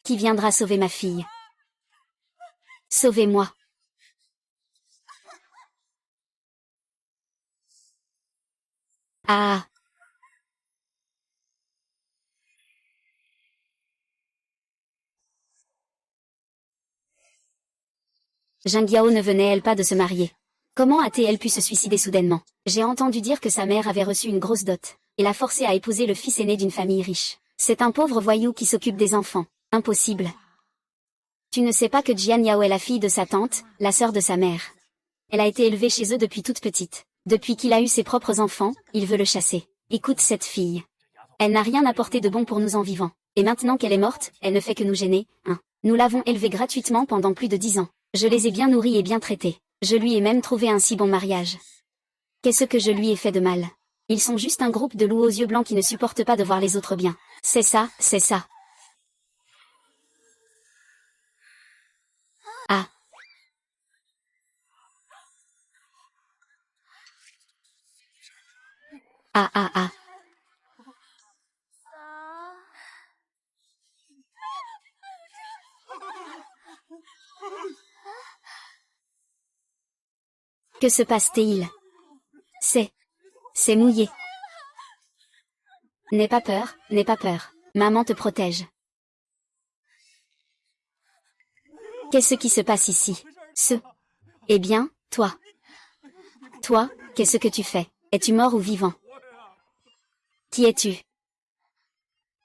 Qui viendra sauver ma fille? Sauvez-moi. Ah! Jingyao ne venait-elle pas de se marier? Comment a-t-elle pu se suicider soudainement? J'ai entendu dire que sa mère avait reçu une grosse dot, et l'a forcée à épouser le fils aîné d'une famille riche. C'est un pauvre voyou qui s'occupe des enfants. Impossible. Tu ne sais pas que Jian Yao est la fille de sa tante, la sœur de sa mère. Elle a été élevée chez eux depuis toute petite. Depuis qu'il a eu ses propres enfants, il veut le chasser. Écoute cette fille. Elle n'a rien apporté de bon pour nous en vivant. Et maintenant qu'elle est morte, elle ne fait que nous gêner, hein. Nous l'avons élevée gratuitement pendant plus de 10 ans. Je les ai bien nourris et bien traités. Je lui ai même trouvé un si bon mariage. Qu'est-ce que je lui ai fait de mal? Ils sont juste un groupe de loups aux yeux blancs qui ne supportent pas de voir les autres bien. C'est ça, c'est ça. Ah. Ah ah ah. Que se passe-t-il? C'est mouillé. N'aie pas peur, n'aie pas peur. Maman te protège. Qu'est-ce qui se passe ici? Eh bien, toi. Toi, qu'est-ce que tu fais? Es-tu mort ou vivant? Qui es-tu?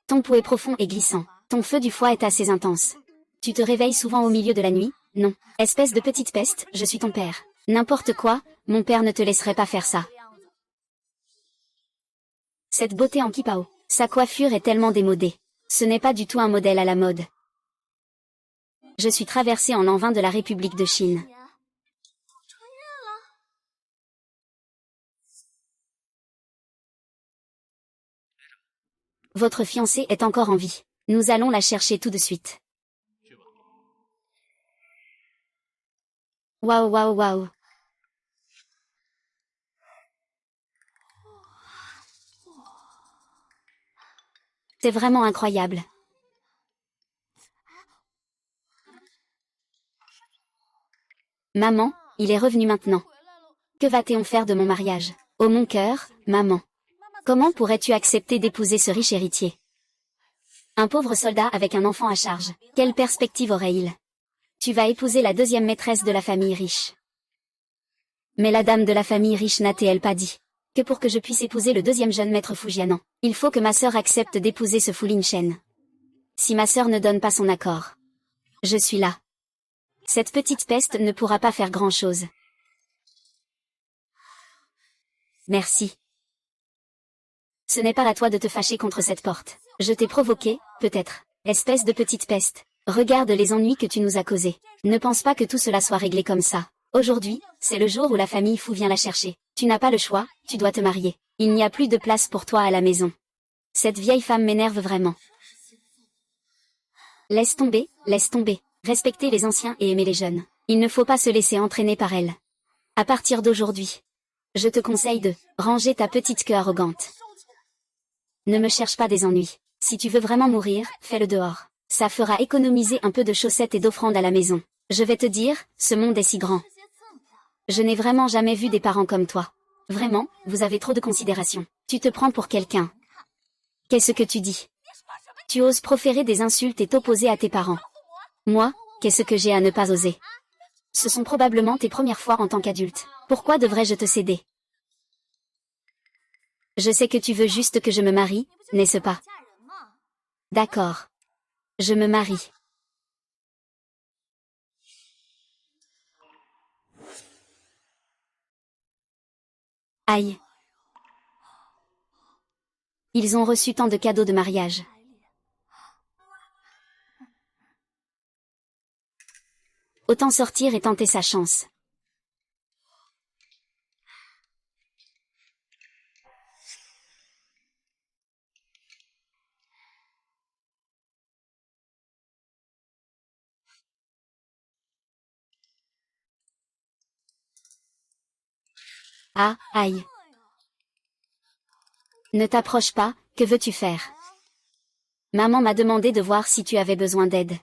Ton pouls est profond et glissant. Ton feu du foie est assez intense. Tu te réveilles souvent au milieu de la nuit? Non. Espèce de petite peste, je suis ton père. N'importe quoi, mon père ne te laisserait pas faire ça. Cette beauté en kipao. Sa coiffure est tellement démodée. Ce n'est pas du tout un modèle à la mode. Je suis traversée en l'an 20 de la République de Chine. Votre fiancée est encore en vie. Nous allons la chercher tout de suite. Waouh waouh waouh. C'est vraiment incroyable. Maman, il est revenu maintenant. Que va-t-on faire de mon mariage? Oh mon cœur, maman. Comment pourrais-tu accepter d'épouser ce riche héritier? Un pauvre soldat avec un enfant à charge. Quelle perspective aurait-il? Tu vas épouser la deuxième maîtresse de la famille riche. Mais la dame de la famille riche n'a-t-elle pas dit que pour que je puisse épouser le deuxième jeune maître Fujianan, il faut que ma sœur accepte d'épouser ce Fu Lingchen. Si ma sœur ne donne pas son accord, je suis là. Cette petite peste ne pourra pas faire grand-chose. Merci. Ce n'est pas à toi de te fâcher contre cette porte. Je t'ai provoqué, peut-être. Espèce de petite peste. Regarde les ennuis que tu nous as causés. Ne pense pas que tout cela soit réglé comme ça. Aujourd'hui, c'est le jour où la famille Fu vient la chercher. Tu n'as pas le choix, tu dois te marier. Il n'y a plus de place pour toi à la maison. Cette vieille femme m'énerve vraiment. Laisse tomber, laisse tomber. Respectez les anciens et aimez les jeunes. Il ne faut pas se laisser entraîner par elle. À partir d'aujourd'hui, je te conseille de ranger ta petite queue arrogante. Ne me cherche pas des ennuis. Si tu veux vraiment mourir, fais-le dehors. Ça fera économiser un peu de chaussettes et d'offrandes à la maison. Je vais te dire, ce monde est si grand. Je n'ai vraiment jamais vu des parents comme toi. Vraiment, vous avez trop de considération. Tu te prends pour quelqu'un. Qu'est-ce que tu dis? Tu oses proférer des insultes et t'opposer à tes parents. Moi, qu'est-ce que j'ai à ne pas oser? Ce sont probablement tes premières fois en tant qu'adulte. Pourquoi devrais-je te céder? Je sais que tu veux juste que je me marie, n'est-ce pas? D'accord. Je me marie. Aïe. Ils ont reçu tant de cadeaux de mariage. Autant sortir et tenter sa chance. Ah, aïe. Ne t'approche pas, que veux-tu faire? Maman m'a demandé de voir si tu avais besoin d'aide.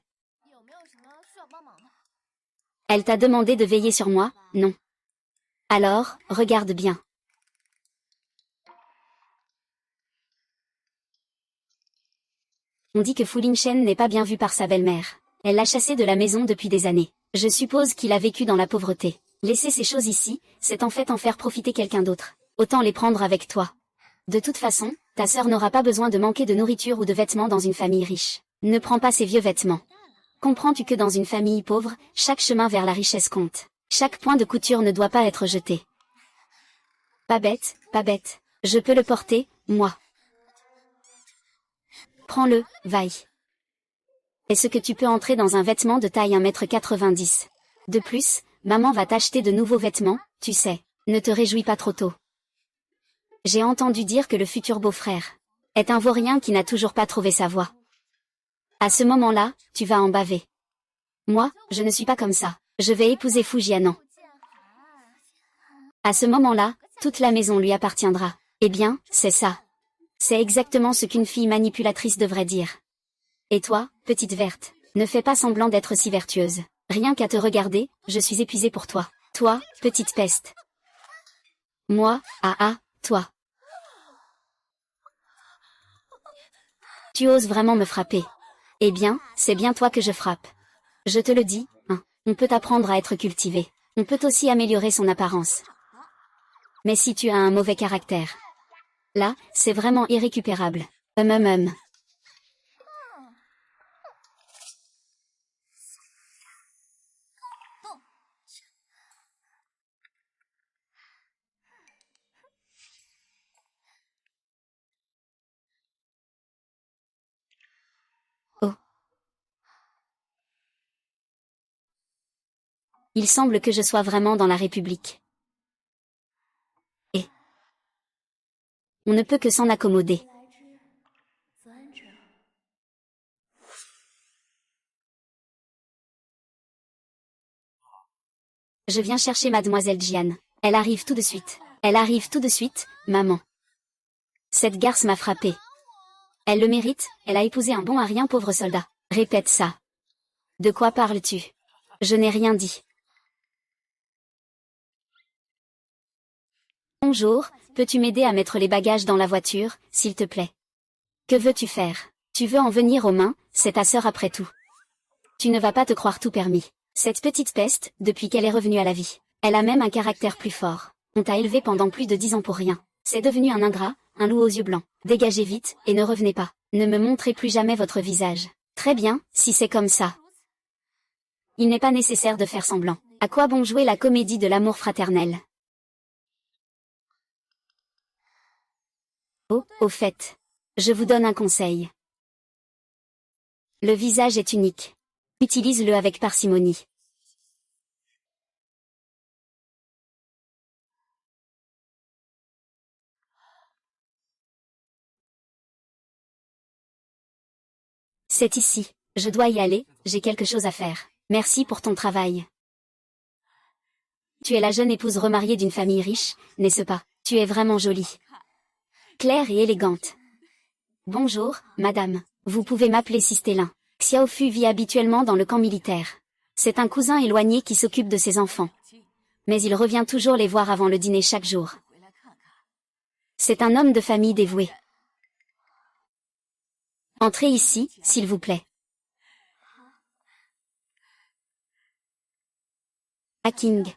Elle t'a demandé de veiller sur moi, non? Alors, regarde bien. On dit que Fu Lingchen n'est pas bien vu par sa belle-mère. Elle l'a chassé de la maison depuis des années. Je suppose qu'il a vécu dans la pauvreté. Laisser ces choses ici, c'est en fait en faire profiter quelqu'un d'autre. Autant les prendre avec toi. De toute façon, ta sœur n'aura pas besoin de manquer de nourriture ou de vêtements dans une famille riche. Ne prends pas ces vieux vêtements. Comprends-tu que dans une famille pauvre, chaque chemin vers la richesse compte. Chaque point de couture ne doit pas être jeté. Pas bête, pas bête. Je peux le porter, moi. Prends-le, vaille. Est-ce que tu peux entrer dans un vêtement de taille 1,90 m? De plus, maman va t'acheter de nouveaux vêtements, tu sais. Ne te réjouis pas trop tôt. J'ai entendu dire que le futur beau-frère est un vaurien qui n'a toujours pas trouvé sa voie. À ce moment-là, tu vas en baver. Moi, je ne suis pas comme ça. Je vais épouser Fu Jianan. À ce moment-là, toute la maison lui appartiendra. Eh bien, c'est ça. C'est exactement ce qu'une fille manipulatrice devrait dire. Et toi, petite verte, ne fais pas semblant d'être si vertueuse. Rien qu'à te regarder, je suis épuisée pour toi. Toi, petite peste. Moi, toi. Tu oses vraiment me frapper. Eh bien, c'est bien toi que je frappe. Je te le dis, hein, on peut apprendre à être cultivé. On peut aussi améliorer son apparence. Mais si tu as un mauvais caractère, là, c'est vraiment irrécupérable. Oh. Il semble que je sois vraiment dans la République. Et on ne peut que s'en accommoder. Je viens chercher mademoiselle Jian. Elle arrive tout de suite. Elle arrive tout de suite, maman. Cette garce m'a frappée. Elle le mérite, elle a épousé un bon à rien pauvre soldat. Répète ça. De quoi parles-tu? Je n'ai rien dit. Bonjour, peux-tu m'aider à mettre les bagages dans la voiture, s'il te plaît? Que veux-tu faire? Tu veux en venir aux mains, c'est ta sœur après tout. Tu ne vas pas te croire tout permis. Cette petite peste, depuis qu'elle est revenue à la vie, elle a même un caractère plus fort. On t'a élevé pendant plus de 10 ans pour rien. C'est devenu un ingrat, un loup aux yeux blancs. Dégagez vite, et ne revenez pas. Ne me montrez plus jamais votre visage. Très bien, si c'est comme ça. Il n'est pas nécessaire de faire semblant. À quoi bon jouer la comédie de l'amour fraternel? Oh, au fait. Je vous donne un conseil. Le visage est unique. Utilise-le avec parcimonie. C'est ici. Je dois y aller, j'ai quelque chose à faire. Merci pour ton travail. Tu es la jeune épouse remariée d'une famille riche, n'est-ce pas? Tu es vraiment jolie. Claire et élégante. Bonjour, madame. Vous pouvez m'appeler Sistélin. Xiaofu vit habituellement dans le camp militaire. C'est un cousin éloigné qui s'occupe de ses enfants. Mais il revient toujours les voir avant le dîner chaque jour. C'est un homme de famille dévoué. Entrez ici, s'il vous plaît. King.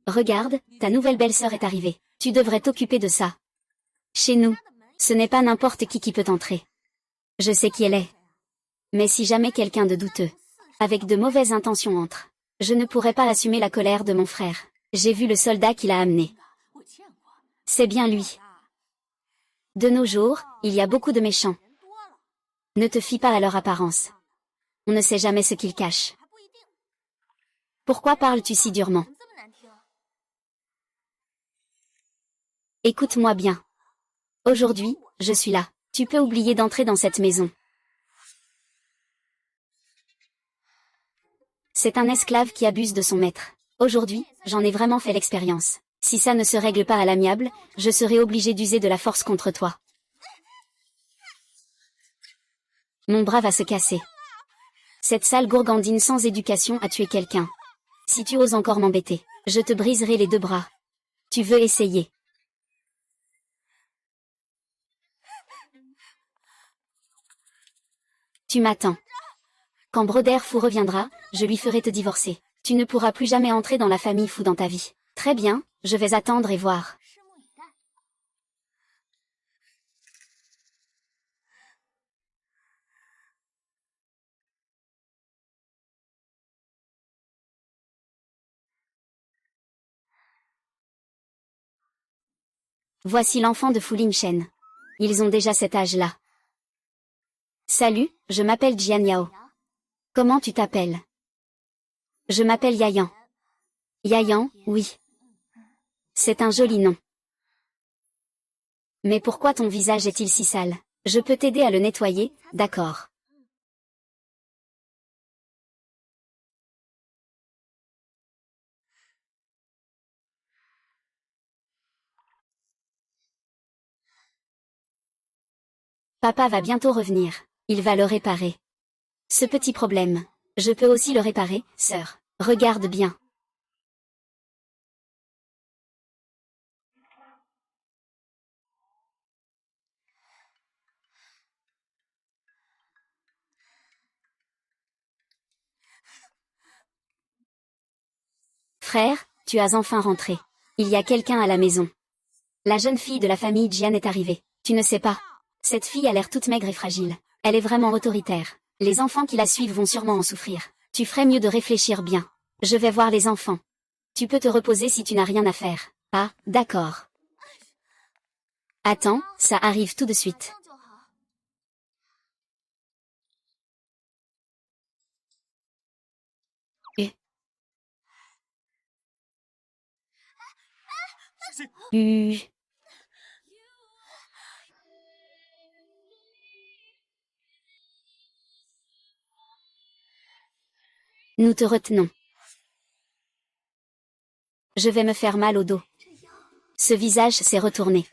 Regarde, ta nouvelle belle-sœur est arrivée. Tu devrais t'occuper de ça. Chez nous, ce n'est pas n'importe qui peut entrer. Je sais qui elle est. Mais si jamais quelqu'un de douteux, avec de mauvaises intentions entre, je ne pourrais pas assumer la colère de mon frère. J'ai vu le soldat qui l'a amené. C'est bien lui. De nos jours, il y a beaucoup de méchants. Ne te fie pas à leur apparence. On ne sait jamais ce qu'ils cachent. Pourquoi parles-tu si durement? Écoute-moi bien. Aujourd'hui, je suis là. Tu peux oublier d'entrer dans cette maison. C'est un esclave qui abuse de son maître. Aujourd'hui, j'en ai vraiment fait l'expérience. Si ça ne se règle pas à l'amiable, je serai obligé d'user de la force contre toi. Mon bras va se casser. Cette sale gourgandine sans éducation a tué quelqu'un. Si tu oses encore m'embêter, je te briserai les deux bras. Tu veux essayer? Tu m'attends. Quand Broder Fou reviendra, je lui ferai te divorcer. Tu ne pourras plus jamais entrer dans la famille Fou dans ta vie. Très bien, je vais attendre et voir. Voici l'enfant de Fu Lingchen. Ils ont déjà cet âge-là. Salut, je m'appelle Jian Yao. Comment tu t'appelles? Je m'appelle Yayan. Yayan, oui. C'est un joli nom. Mais pourquoi ton visage est-il si sale? Je peux t'aider à le nettoyer, d'accord. Papa va bientôt revenir. Il va le réparer. Ce petit problème. Je peux aussi le réparer, sœur. Regarde bien. Frère, tu as enfin rentré. Il y a quelqu'un à la maison. La jeune fille de la famille Jian est arrivée. Tu ne sais pas. Cette fille a l'air toute maigre et fragile. Elle est vraiment autoritaire. Les enfants qui la suivent vont sûrement en souffrir. Tu ferais mieux de réfléchir bien. Je vais voir les enfants. Tu peux te reposer si tu n'as rien à faire. Ah, d'accord. Attends, ça arrive tout de suite. Euh. Nous te retenons. Je vais me faire mal au dos. Ce visage s'est retourné.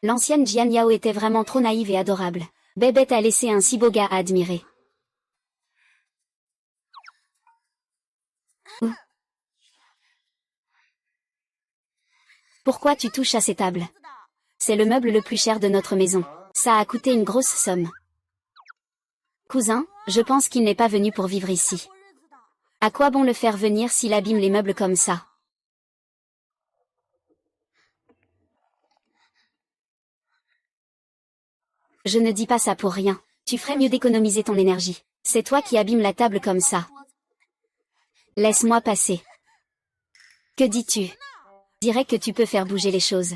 L'ancienne Jian Yao était vraiment trop naïve et adorable. Bébête a laissé un si beau gars à admirer. Pourquoi tu touches à ces tables? C'est le meuble le plus cher de notre maison. Ça a coûté une grosse somme. Cousin, je pense qu'il n'est pas venu pour vivre ici. À quoi bon le faire venir s'il abîme les meubles comme ça? Je ne dis pas ça pour rien. Tu ferais mieux d'économiser ton énergie. C'est toi qui abîmes la table comme ça. Laisse-moi passer. Que dis-tu? Dirais que tu peux faire bouger les choses.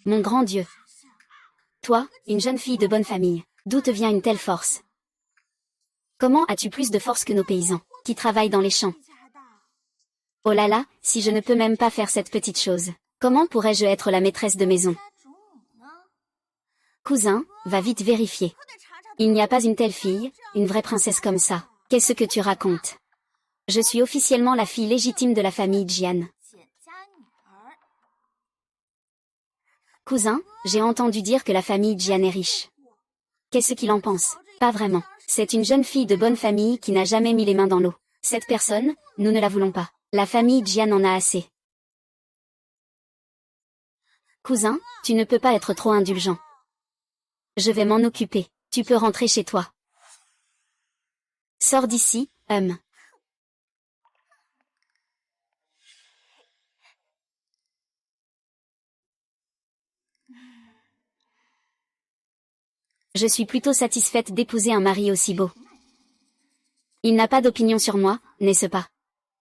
Mon grand Dieu. Toi, une jeune fille de bonne famille, d'où te vient une telle force? Comment as-tu plus de force que nos paysans, qui travaillent dans les champs? Oh là là, si je ne peux même pas faire cette petite chose, comment pourrais-je être la maîtresse de maison? Cousin, va vite vérifier. Il n'y a pas une telle fille, une vraie princesse comme ça. Qu'est-ce que tu racontes? Je suis officiellement la fille légitime de la famille Jian. Cousin, j'ai entendu dire que la famille Jian est riche. Qu'est-ce qu'il en pense? Pas vraiment. C'est une jeune fille de bonne famille qui n'a jamais mis les mains dans l'eau. Cette personne, nous ne la voulons pas. La famille Jian en a assez. Cousin, tu ne peux pas être trop indulgent. Je vais m'en occuper. Tu peux rentrer chez toi. Sors d'ici, Je suis plutôt satisfaite d'épouser un mari aussi beau. Il n'a pas d'opinion sur moi, n'est-ce pas?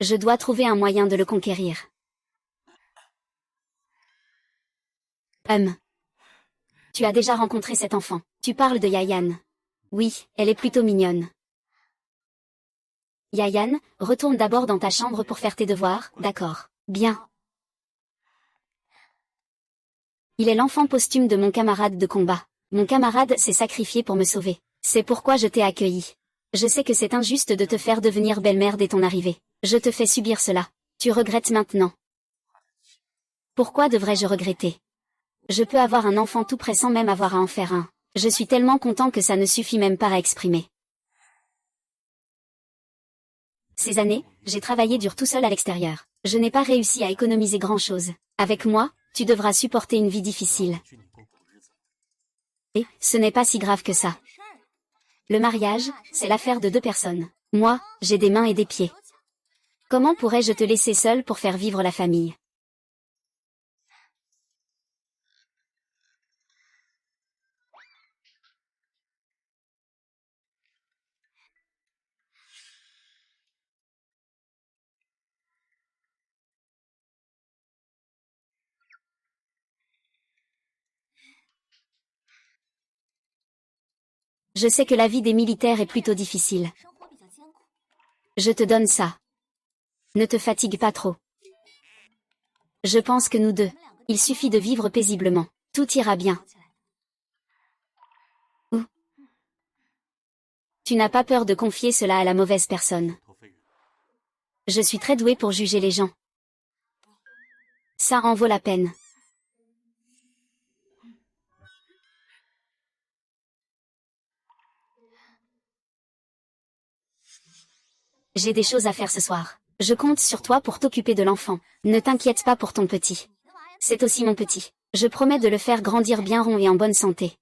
Je dois trouver un moyen de le conquérir. Tu as déjà rencontré cet enfant. Tu parles de Yayan. Oui, elle est plutôt mignonne. Yayan, retourne d'abord dans ta chambre pour faire tes devoirs, d'accord? Bien. Il est l'enfant posthume de mon camarade de combat. Mon camarade s'est sacrifié pour me sauver. C'est pourquoi je t'ai accueilli. Je sais que c'est injuste de te faire devenir belle-mère dès ton arrivée. Je te fais subir cela. Tu regrettes maintenant. Pourquoi devrais-je regretter? Je peux avoir un enfant tout près sans même avoir à en faire un. Je suis tellement content que ça ne suffit même pas à exprimer. Ces années, j'ai travaillé dur tout seul à l'extérieur. Je n'ai pas réussi à économiser grand-chose. Avec moi, tu devras supporter une vie difficile. Et ce n'est pas si grave que ça. Le mariage, c'est l'affaire de deux personnes. Moi, j'ai des mains et des pieds. Comment pourrais-je te laisser seule pour faire vivre la famille? Je sais que la vie des militaires est plutôt difficile. Je te donne ça. Ne te fatigue pas trop. Je pense que nous deux, il suffit de vivre paisiblement. Tout ira bien. Ou tu n'as pas peur de confier cela à la mauvaise personne. Je suis très douée pour juger les gens. Ça en vaut la peine. J'ai des choses à faire ce soir. Je compte sur toi pour t'occuper de l'enfant. Ne t'inquiète pas pour ton petit. C'est aussi mon petit. Je promets de le faire grandir bien rond et en bonne santé.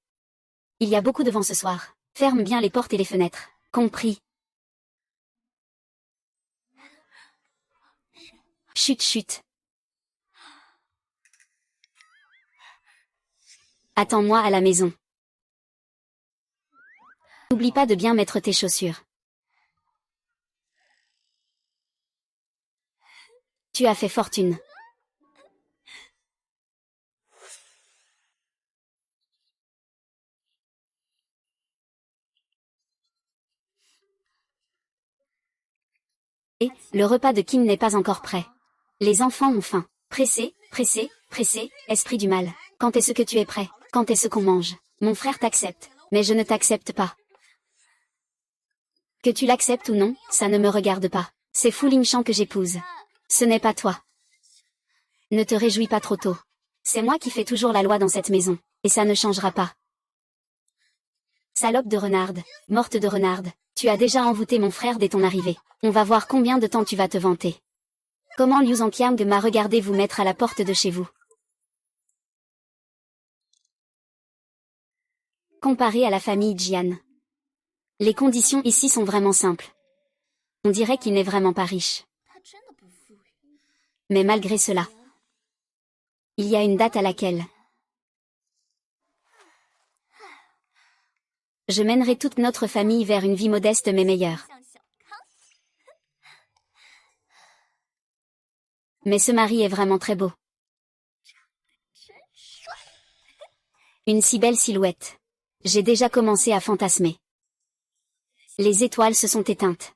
Il y a beaucoup de vent ce soir. Ferme bien les portes et les fenêtres. Compris. Chut chut. Attends-moi à la maison. N'oublie pas de bien mettre tes chaussures. Tu as fait fortune. Et, le repas de Kim n'est pas encore prêt. Les enfants ont faim. Pressé, pressé, pressé, esprit du mal. Quand est-ce que tu es prêt? Quand est-ce qu'on mange? Mon frère t'accepte, mais je ne t'accepte pas. Que tu l'acceptes ou non, ça ne me regarde pas. C'est Fu Lingshang que j'épouse. Ce n'est pas toi. Ne te réjouis pas trop tôt. C'est moi qui fais toujours la loi dans cette maison, et ça ne changera pas. Salope de renarde, morte de renarde, tu as déjà envoûté mon frère dès ton arrivée. On va voir combien de temps tu vas te vanter. Comment Liu Zhangqiang m'a regardé vous mettre à la porte de chez vous. Comparé à la famille Jian. Les conditions ici sont vraiment simples. On dirait qu'il n'est vraiment pas riche. Mais malgré cela, il y a une date à laquelle je mènerai toute notre famille vers une vie modeste mais meilleure. Mais ce mari est vraiment très beau. Une si belle silhouette. J'ai déjà commencé à fantasmer. Les étoiles se sont éteintes.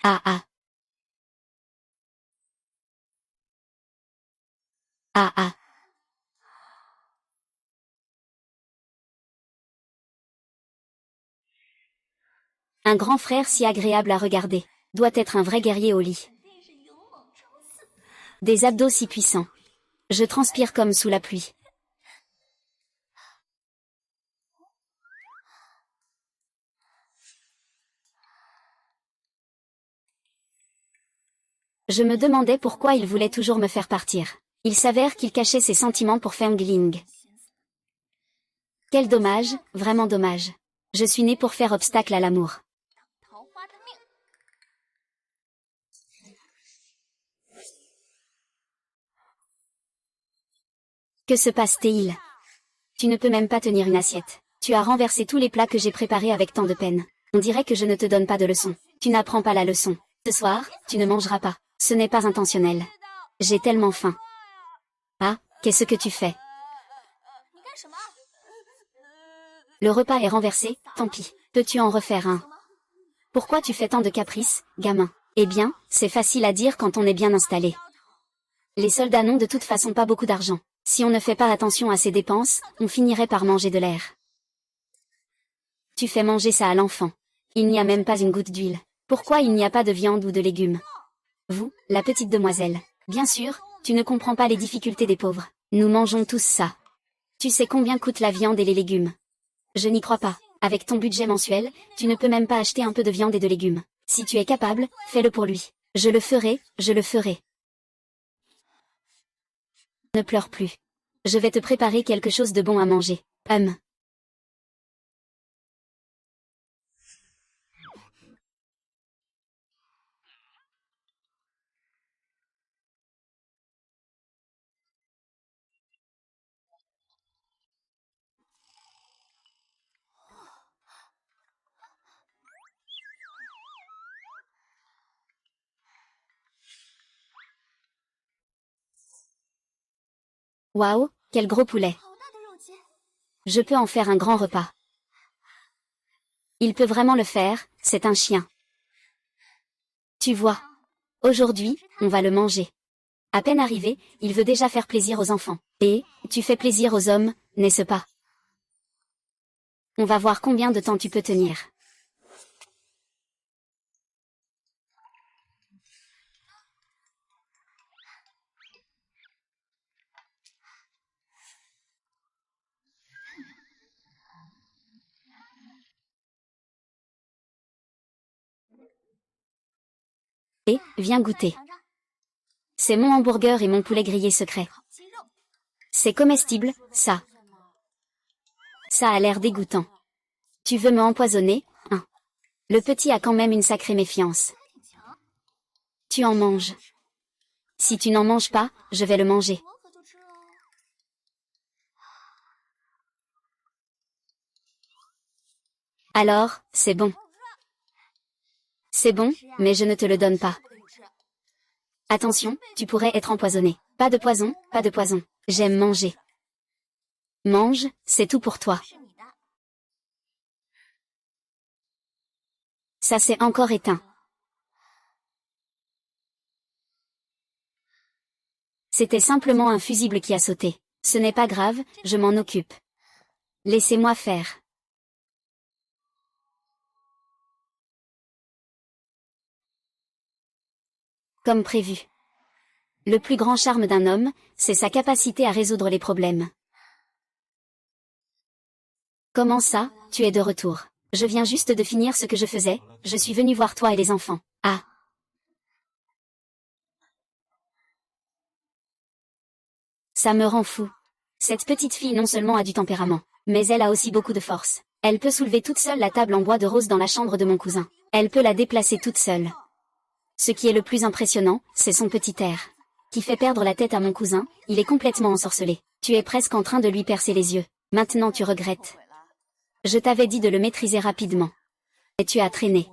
Ah ah. Ah ah. Un grand frère si agréable à regarder. Doit être un vrai guerrier au lit. Des abdos si puissants. Je transpire comme sous la pluie. Je me demandais pourquoi il voulait toujours me faire partir. Il s'avère qu'il cachait ses sentiments pour Feng Ling. Quel dommage, vraiment dommage. Je suis née pour faire obstacle à l'amour. Que se passe-t-il? Tu ne peux même pas tenir une assiette. Tu as renversé tous les plats que j'ai préparés avec tant de peine. On dirait que je ne te donne pas de leçon. Tu n'apprends pas la leçon. Ce soir, tu ne mangeras pas. Ce n'est pas intentionnel. J'ai tellement faim. Ah, qu'est-ce que tu fais? Le repas est renversé, tant pis. Peux-tu en refaire un? Pourquoi tu fais tant de caprices, gamin? Eh bien, c'est facile à dire quand on est bien installé. Les soldats n'ont de toute façon pas beaucoup d'argent. Si on ne fait pas attention à ses dépenses, on finirait par manger de l'air. Tu fais manger ça à l'enfant. Il n'y a même pas une goutte d'huile. Pourquoi il n'y a pas de viande ou de légumes? Vous, la petite demoiselle. Bien sûr, tu ne comprends pas les difficultés des pauvres. Nous mangeons tous ça. Tu sais combien coûte la viande et les légumes? Je n'y crois pas. Avec ton budget mensuel, tu ne peux même pas acheter un peu de viande et de légumes. Si tu es capable, fais-le pour lui. Je le ferai, je le ferai. Ne pleure plus. Je vais te préparer quelque chose de bon à manger. Waouh, quel gros poulet. Je peux en faire un grand repas. Il peut vraiment le faire, c'est un chien. Tu vois. Aujourd'hui, on va le manger. À peine arrivé, il veut déjà faire plaisir aux enfants. Et, tu fais plaisir aux hommes, n'est-ce pas? On va voir combien de temps tu peux tenir. Et, viens goûter. C'est mon hamburger et mon poulet grillé secret. C'est comestible, ça. Ça a l'air dégoûtant. Tu veux me empoisonner, hein? Le petit a quand même une sacrée méfiance. Tu en manges. Si tu n'en manges pas, je vais le manger. Alors, c'est bon. C'est bon, mais je ne te le donne pas. Attention, tu pourrais être empoisonné. Pas de poison, pas de poison. J'aime manger. Mange, c'est tout pour toi. Ça s'est encore éteint. C'était simplement un fusible qui a sauté. Ce n'est pas grave, je m'en occupe. Laissez-moi faire. Comme prévu. Le plus grand charme d'un homme, c'est sa capacité à résoudre les problèmes. Comment ça, tu es de retour? Je viens juste de finir ce que je faisais, je suis venu voir toi et les enfants. Ah. Ça me rend fou. Cette petite fille non seulement a du tempérament, mais elle a aussi beaucoup de force. Elle peut soulever toute seule la table en bois de rose dans la chambre de mon cousin. Elle peut la déplacer toute seule. Ce qui est le plus impressionnant, c'est son petit air. Qui fait perdre la tête à mon cousin, il est complètement ensorcelé. Tu es presque en train de lui percer les yeux. Maintenant tu regrettes. Je t'avais dit de le maîtriser rapidement. Et tu as traîné.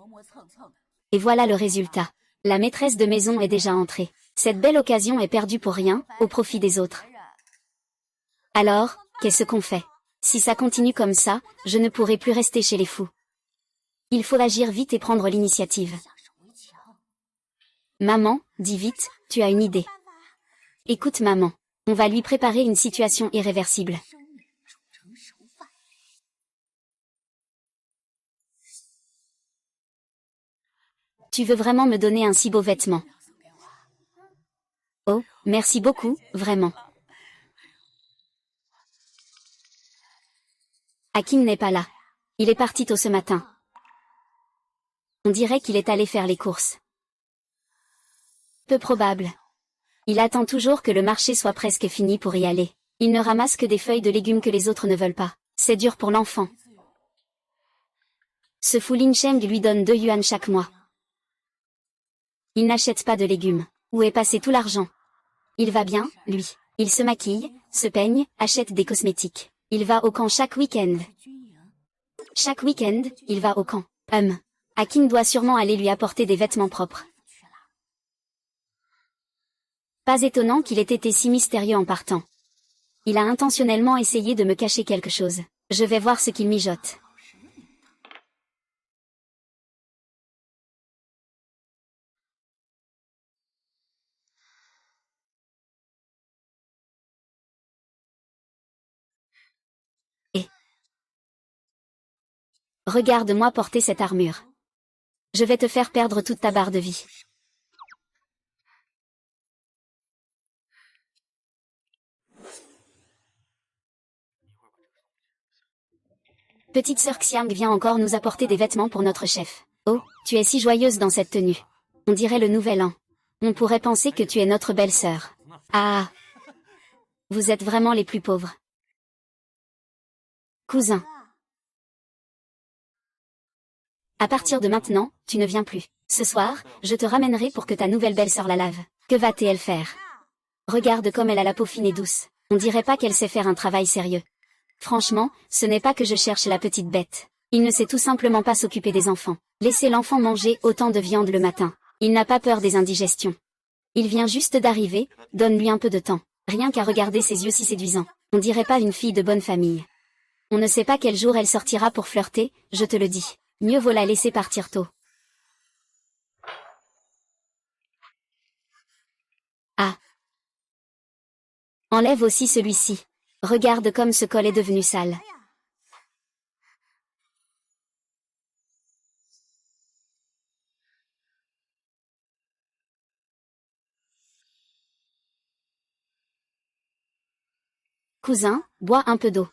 Et voilà le résultat. La maîtresse de maison est déjà entrée. Cette belle occasion est perdue pour rien, au profit des autres. Alors, qu'est-ce qu'on fait? Si ça continue comme ça, je ne pourrai plus rester chez les fous. Il faut agir vite et prendre l'initiative. Maman, dis vite, tu as une idée. Écoute maman, on va lui préparer une situation irréversible. Tu veux vraiment me donner un si beau vêtement? Oh, merci beaucoup, vraiment. Hakim n'est pas là. Il est parti tôt ce matin. On dirait qu'il est allé faire les courses. Peu probable. Il attend toujours que le marché soit presque fini pour y aller. Il ne ramasse que des feuilles de légumes que les autres ne veulent pas. C'est dur pour l'enfant. Ce fou Lin Cheng lui donne 2 yuan chaque mois. Il n'achète pas de légumes. Où est passé tout l'argent? Il va bien, lui. Il se maquille, se peigne, achète des cosmétiques. Il va au camp chaque week-end. Chaque week-end, il va au camp. Hakim doit sûrement aller lui apporter des vêtements propres. Pas étonnant qu'il ait été si mystérieux en partant. Il a intentionnellement essayé de me cacher quelque chose. Je vais voir ce qu'il mijote. Regarde-moi porter cette armure. Je vais te faire perdre toute ta barre de vie. Petite sœur Xiang vient encore nous apporter des vêtements pour notre chef. Oh, tu es si joyeuse dans cette tenue. On dirait le nouvel an. On pourrait penser que tu es notre belle-sœur. Ah! Vous êtes vraiment les plus pauvres. Cousin. À partir de maintenant, tu ne viens plus. Ce soir, je te ramènerai pour que ta nouvelle belle-sœur la lave. Que va-t-elle faire? Regarde comme elle a la peau fine et douce. On dirait pas qu'elle sait faire un travail sérieux. Franchement, ce n'est pas que je cherche la petite bête. Il ne sait tout simplement pas s'occuper des enfants. Laissez l'enfant manger autant de viande le matin. Il n'a pas peur des indigestions. Il vient juste d'arriver, donne-lui un peu de temps. Rien qu'à regarder ses yeux si séduisants. On dirait pas une fille de bonne famille. On ne sait pas quel jour elle sortira pour flirter, je te le dis. Mieux vaut la laisser partir tôt. Ah. Enlève aussi celui-ci. Regarde comme ce col est devenu sale. Cousin, bois un peu d'eau.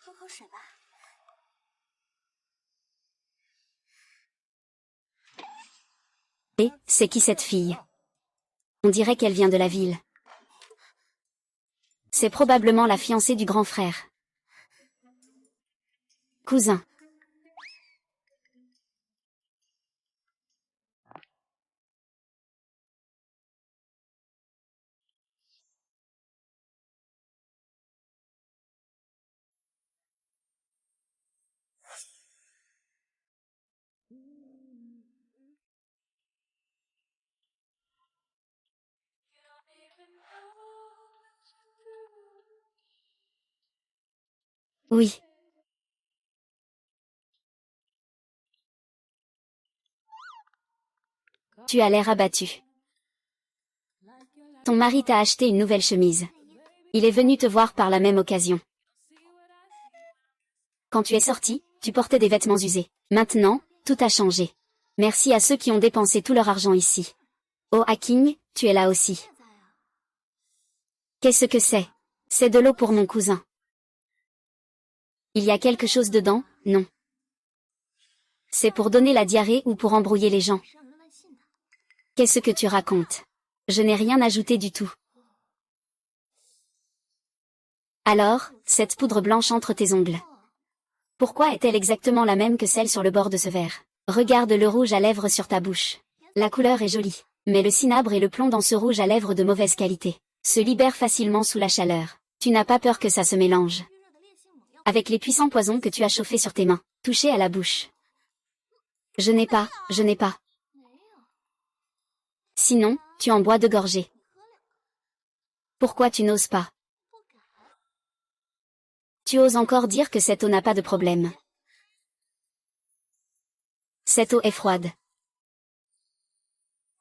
Et, c'est qui cette fille? On dirait qu'elle vient de la ville. C'est probablement la fiancée du grand frère. Cousin. Oui. Tu as l'air abattu. Ton mari t'a acheté une nouvelle chemise. Il est venu te voir par la même occasion. Quand tu es sorti, tu portais des vêtements usés. Maintenant, tout a changé. Merci à ceux qui ont dépensé tout leur argent ici. Oh Haking, tu es là aussi. Qu'est-ce que c'est? C'est de l'eau pour mon cousin. Il y a quelque chose dedans, non? C'est pour donner la diarrhée ou pour embrouiller les gens? Qu'est-ce que tu racontes? Je n'ai rien ajouté du tout. Alors, cette poudre blanche entre tes ongles. Pourquoi est-elle exactement la même que celle sur le bord de ce verre? Regarde le rouge à lèvres sur ta bouche. La couleur est jolie, mais le cinabre et le plomb dans ce rouge à lèvres de mauvaise qualité se libèrent facilement sous la chaleur. Tu n'as pas peur que ça se mélange avec les puissants poisons que tu as chauffés sur tes mains, touchés à la bouche. Je n'ai pas. Sinon, tu en bois de gorgées. Pourquoi tu n'oses pas? Tu oses encore dire que cette eau n'a pas de problème. Cette eau est froide.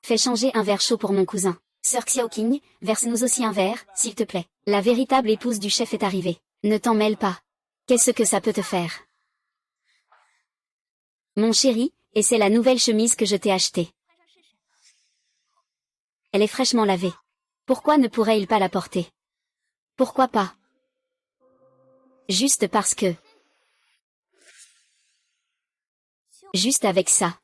Fais changer un verre chaud pour mon cousin. Sœur Xiaoqing, verse-nous aussi un verre, s'il te plaît. La véritable épouse du chef est arrivée. Ne t'en mêle pas. Qu'est-ce que ça peut te faire? Mon chéri, et c'est la nouvelle chemise que je t'ai achetée. Elle est fraîchement lavée. Pourquoi ne pourrait-il pas la porter? Pourquoi pas? Juste parce que. Juste avec ça.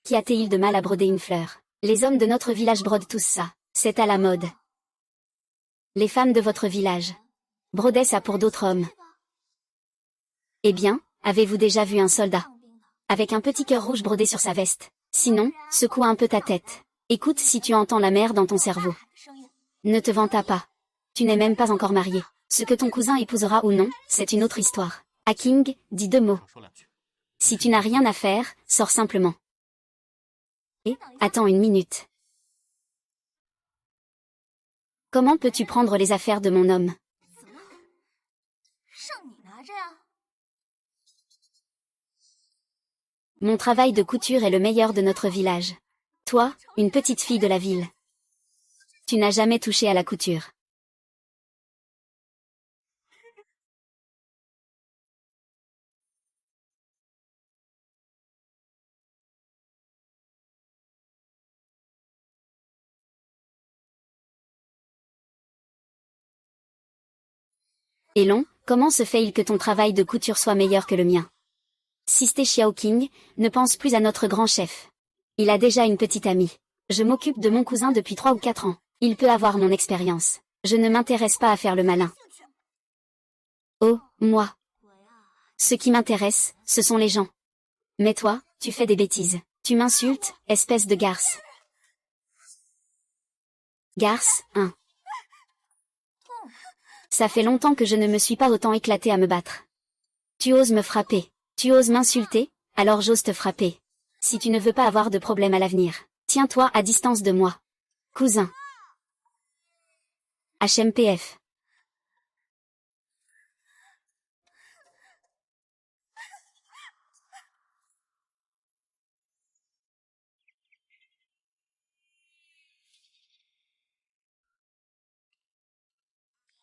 Qu'y a-t-il de mal à broder une fleur? Les hommes de notre village brodent tous ça. C'est à la mode. Les femmes de votre village brodaient ça pour d'autres hommes. Eh bien, avez-vous déjà vu un soldat avec un petit cœur rouge brodé sur sa veste? Sinon, secoue un peu ta tête. Écoute si tu entends la mer dans ton cerveau. Ne te vanta pas. Tu n'es même pas encore marié. Ce que ton cousin épousera ou non, c'est une autre histoire. Haking, dis 2 mots. Si tu n'as rien à faire, sors simplement. Et, attends une minute. Comment peux-tu prendre les affaires de mon homme? Mon travail de couture est le meilleur de notre village. Toi, une petite fille de la ville. Tu n'as jamais touché à la couture. Et long, comment se fait-il que ton travail de couture soit meilleur que le mien? Sister Xiaoqing, ne pense plus à notre grand chef. Il a déjà une petite amie. Je m'occupe de mon cousin depuis 3 ou 4 ans. Il peut avoir mon expérience. Je ne m'intéresse pas à faire le malin. Oh, moi. Ce qui m'intéresse, ce sont les gens. Mais toi, tu fais des bêtises. Tu m'insultes, espèce de garce. Garce, hein. Ça fait longtemps que je ne me suis pas autant éclaté à me battre. Tu oses me frapper. Tu oses m'insulter, alors j'ose te frapper. Si tu ne veux pas avoir de problème à l'avenir, tiens-toi à distance de moi. Cousin. HMPF.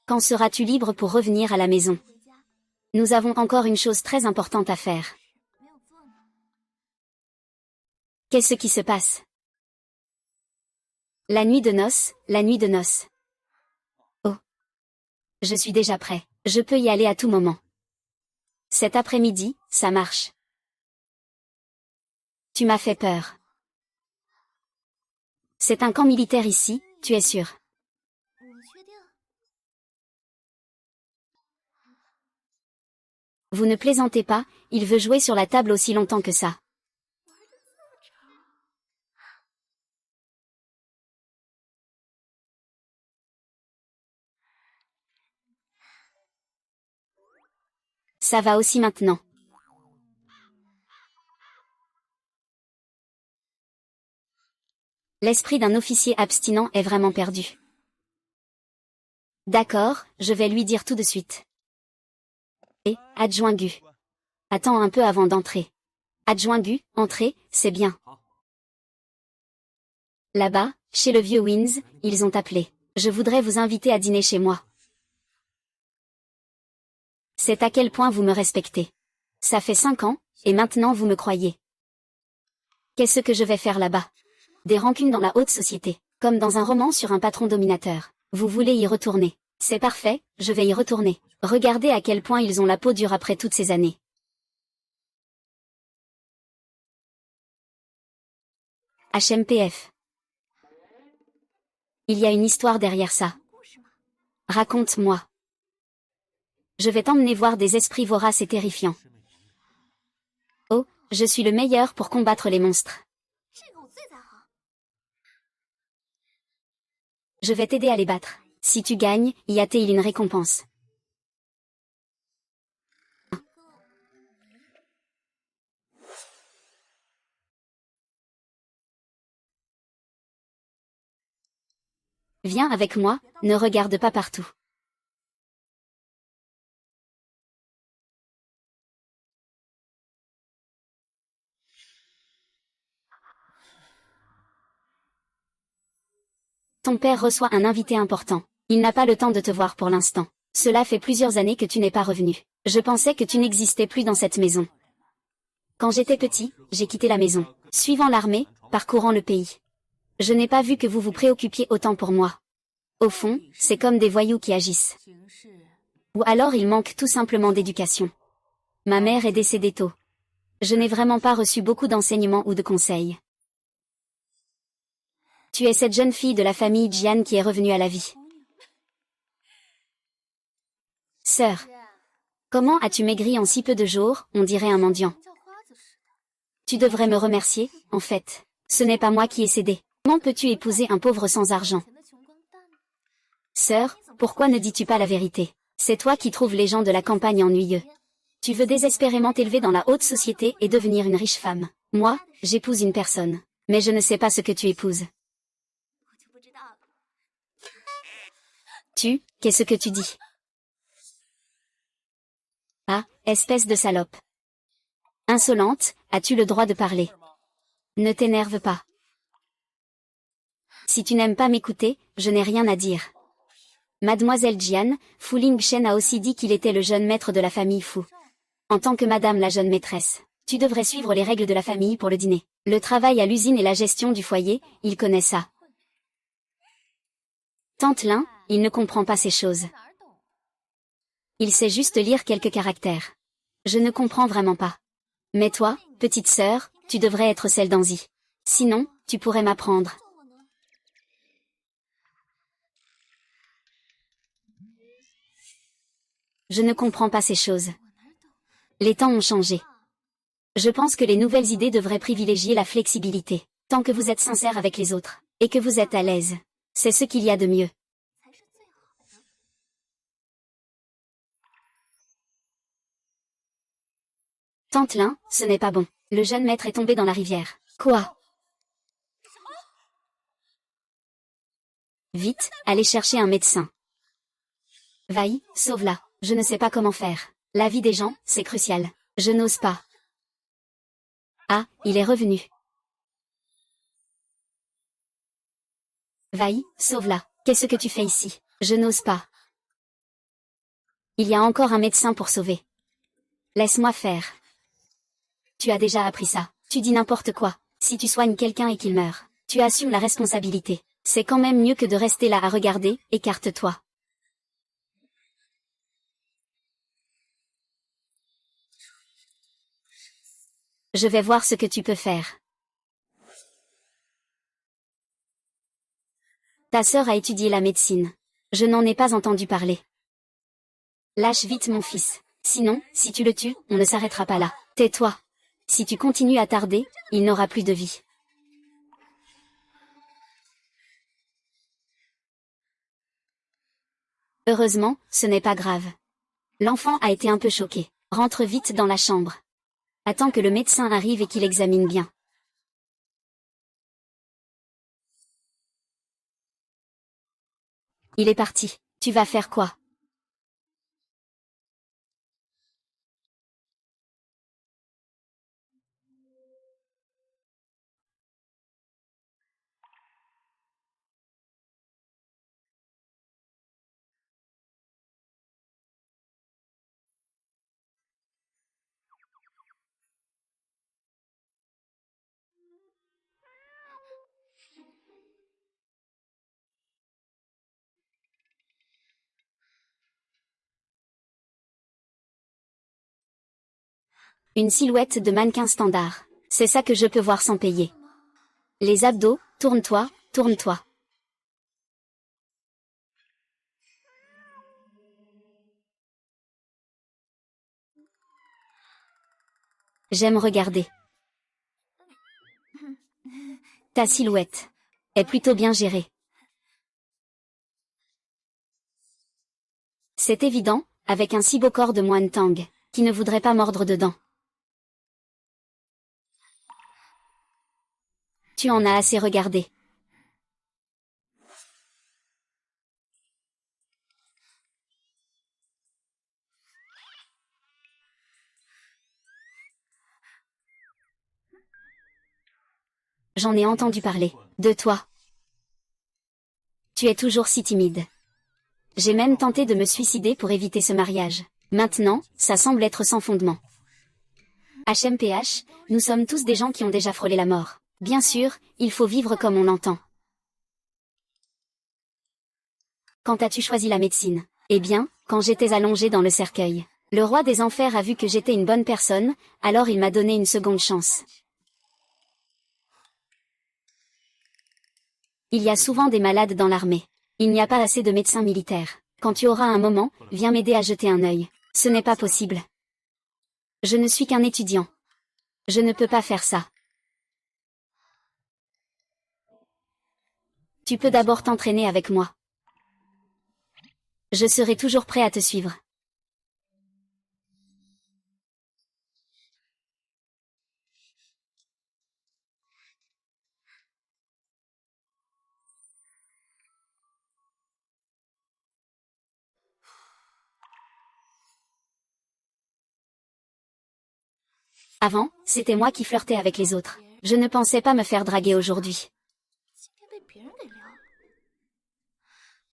Quand seras-tu libre pour revenir à la maison? Nous avons encore une chose très importante à faire. Qu'est-ce qui se passe? La nuit de noces, la nuit de noces. Oh. Je suis déjà prêt. Je peux y aller à tout moment. Cet après-midi, ça marche. Tu m'as fait peur. C'est un camp militaire ici, tu es sûr? Vous ne plaisantez pas, il veut jouer sur la table aussi longtemps que ça. Ça va aussi maintenant. L'esprit d'un officier abstinent est vraiment perdu. D'accord, je vais lui dire tout de suite. Et, adjoint Gu. Attends un peu avant d'entrer. Adjoint Gu, entrez, c'est bien. Là-bas, chez le vieux Wins, ils ont appelé. Je voudrais vous inviter à dîner chez moi. C'est à quel point vous me respectez. Ça fait 5 ans, et maintenant vous me croyez. Qu'est-ce que je vais faire là-bas? Des rancunes dans la haute société, comme dans un roman sur un patron dominateur. Vous voulez y retourner? C'est parfait, je vais y retourner. Regardez à quel point ils ont la peau dure après toutes ces années. HMPF. Il y a une histoire derrière ça. Raconte-moi. Je vais t'emmener voir des esprits voraces et terrifiants. Oh, je suis le meilleur pour combattre les monstres. Je vais t'aider à les battre. Si tu gagnes, y a-t-il une récompense? Viens avec moi, ne regarde pas partout. Ton père reçoit un invité important. Il n'a pas le temps de te voir pour l'instant. Cela fait plusieurs années que tu n'es pas revenu. Je pensais que tu n'existais plus dans cette maison. Quand j'étais petit, j'ai quitté la maison, suivant l'armée, parcourant le pays. Je n'ai pas vu que vous vous préoccupiez autant pour moi. Au fond, c'est comme des voyous qui agissent. Ou alors il manque tout simplement d'éducation. Ma mère est décédée tôt. Je n'ai vraiment pas reçu beaucoup d'enseignements ou de conseils. Tu es cette jeune fille de la famille Jian qui est revenue à la vie. Sœur. Comment as-tu maigri en si peu de jours, on dirait un mendiant. Tu devrais me remercier, en fait. Ce n'est pas moi qui ai cédé. Comment peux-tu épouser un pauvre sans argent? Sœur, pourquoi ne dis-tu pas la vérité? C'est toi qui trouves les gens de la campagne ennuyeux. Tu veux désespérément t'élever dans la haute société et devenir une riche femme. Moi, j'épouse une personne. Mais je ne sais pas ce que tu épouses. Qu'est-ce que tu dis? Ah, espèce de salope. Insolente, as-tu le droit de parler? Ne t'énerve pas. Si tu n'aimes pas m'écouter, je n'ai rien à dire. Mademoiselle Jian, Fu Lingchen a aussi dit qu'il était le jeune maître de la famille Fu. En tant que madame la jeune maîtresse, tu devrais suivre les règles de la famille pour le dîner. Le travail à l'usine et la gestion du foyer, il connaît ça. Tante Lin, il ne comprend pas ces choses. Il sait juste lire quelques caractères. Je ne comprends vraiment pas. Mais toi, petite sœur, tu devrais être celle d'Anzi. Sinon, tu pourrais m'apprendre. Je ne comprends pas ces choses. Les temps ont changé. Je pense que les nouvelles idées devraient privilégier la flexibilité. Tant que vous êtes sincère avec les autres, et que vous êtes à l'aise. C'est ce qu'il y a de mieux. Tante Lin, ce n'est pas bon. Le jeune maître est tombé dans la rivière. Quoi? Vite, allez chercher un médecin. Vaï, sauve-la. Je ne sais pas comment faire. La vie des gens, c'est crucial. Je n'ose pas. Ah, il est revenu. Vaï, sauve-la. Qu'est-ce que tu fais ici? Je n'ose pas. Il y a encore un médecin pour sauver. Laisse-moi faire. Tu as déjà appris ça. Tu dis n'importe quoi. Si tu soignes quelqu'un et qu'il meurt, tu assumes la responsabilité. C'est quand même mieux que de rester là à regarder, écarte-toi. Je vais voir ce que tu peux faire. Ta sœur a étudié la médecine. Je n'en ai pas entendu parler. Lâche vite mon fils. Sinon, si tu le tues, on ne s'arrêtera pas là. Tais-toi. Si tu continues à tarder, il n'aura plus de vie. Heureusement, ce n'est pas grave. L'enfant a été un peu choqué. Rentre vite dans la chambre. Attends que le médecin arrive et qu'il examine bien. Il est parti. Tu vas faire quoi? Une silhouette de mannequin standard. C'est ça que je peux voir sans payer. Les abdos, tourne-toi, tourne-toi. J'aime regarder. Ta silhouette est plutôt bien gérée. C'est évident, avec un si beau corps de moine Tang, qui ne voudrait pas mordre dedans. Tu en as assez regardé. J'en ai entendu parler. De toi. Tu es toujours si timide. J'ai même tenté de me suicider pour éviter ce mariage. Maintenant, ça semble être sans fondement. HMPH, nous sommes tous des gens qui ont déjà frôlé la mort. Bien sûr, il faut vivre comme on l'entend. Quand as-tu choisi la médecine? Eh bien, quand j'étais allongé dans le cercueil. Le roi des enfers a vu que j'étais une bonne personne, alors il m'a donné une seconde chance. Il y a souvent des malades dans l'armée. Il n'y a pas assez de médecins militaires. Quand tu auras un moment, viens m'aider à jeter un œil. Ce n'est pas possible. Je ne suis qu'un étudiant. Je ne peux pas faire ça. Tu peux d'abord t'entraîner avec moi. Je serai toujours prêt à te suivre. Avant, c'était moi qui flirtais avec les autres. Je ne pensais pas me faire draguer aujourd'hui.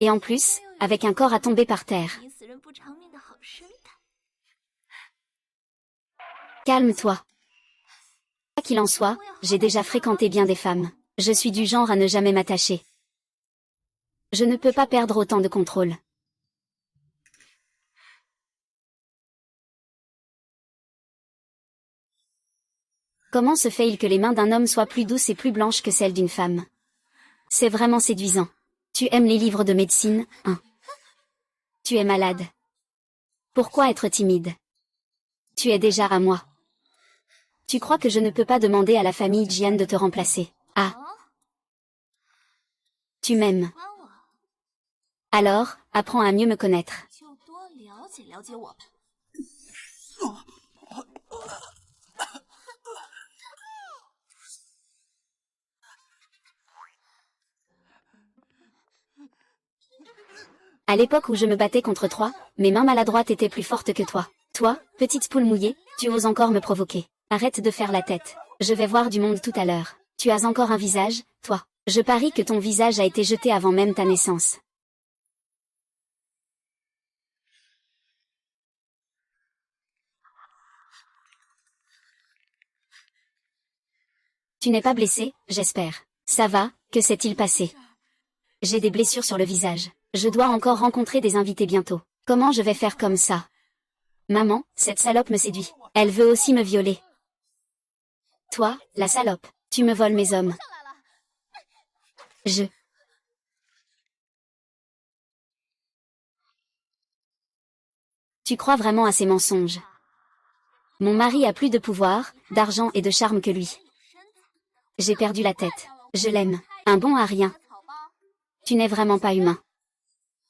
Et en plus, avec un corps à tomber par terre. Calme-toi. Quoi qu'il en soit, j'ai déjà fréquenté bien des femmes. Je suis du genre à ne jamais m'attacher. Je ne peux pas perdre autant de contrôle. Comment se fait-il que les mains d'un homme soient plus douces et plus blanches que celles d'une femme? C'est vraiment séduisant. Tu aimes les livres de médecine, hein? Tu es malade. Pourquoi être timide? Tu es déjà à moi. Tu crois que je ne peux pas demander à la famille Jian de te remplacer? Ah. Tu m'aimes. Alors, apprends à mieux me connaître. À l'époque où je me battais contre toi, mes mains maladroites étaient plus fortes que toi. Toi, petite poule mouillée, tu oses encore me provoquer. Arrête de faire la tête. Je vais voir du monde tout à l'heure. Tu as encore un visage, toi. Je parie que ton visage a été jeté avant même ta naissance. Tu n'es pas blessé, j'espère. Ça va, que s'est-il passé? J'ai des blessures sur le visage. Je dois encore rencontrer des invités bientôt. Comment je vais faire comme ça? Maman, cette salope me séduit. Elle veut aussi me violer. Toi, la salope, tu me voles mes hommes. Tu crois vraiment à ces mensonges? Mon mari a plus de pouvoir, d'argent et de charme que lui. J'ai perdu la tête. Je l'aime. Un bon à rien. Tu n'es vraiment pas humain.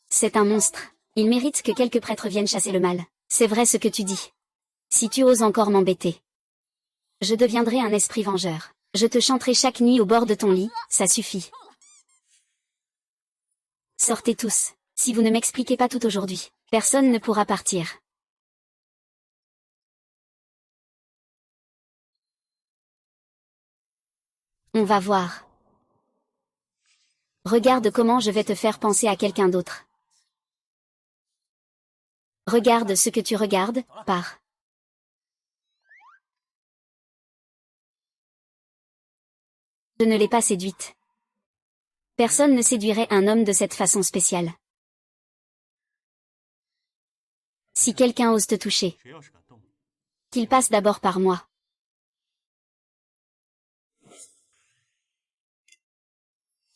C'est un monstre. Il mérite que quelques prêtres viennent chasser le mal. C'est vrai ce que tu dis. Si tu oses encore m'embêter, je deviendrai un esprit vengeur. Je te chanterai chaque nuit au bord de ton lit, ça suffit. Sortez tous. Si vous ne m'expliquez pas tout aujourd'hui, personne ne pourra partir. On va voir. Regarde comment je vais te faire penser à quelqu'un d'autre. Regarde ce que tu regardes, pars. Je ne l'ai pas séduite. Personne ne séduirait un homme de cette façon spéciale. Si quelqu'un ose te toucher, qu'il passe d'abord par moi.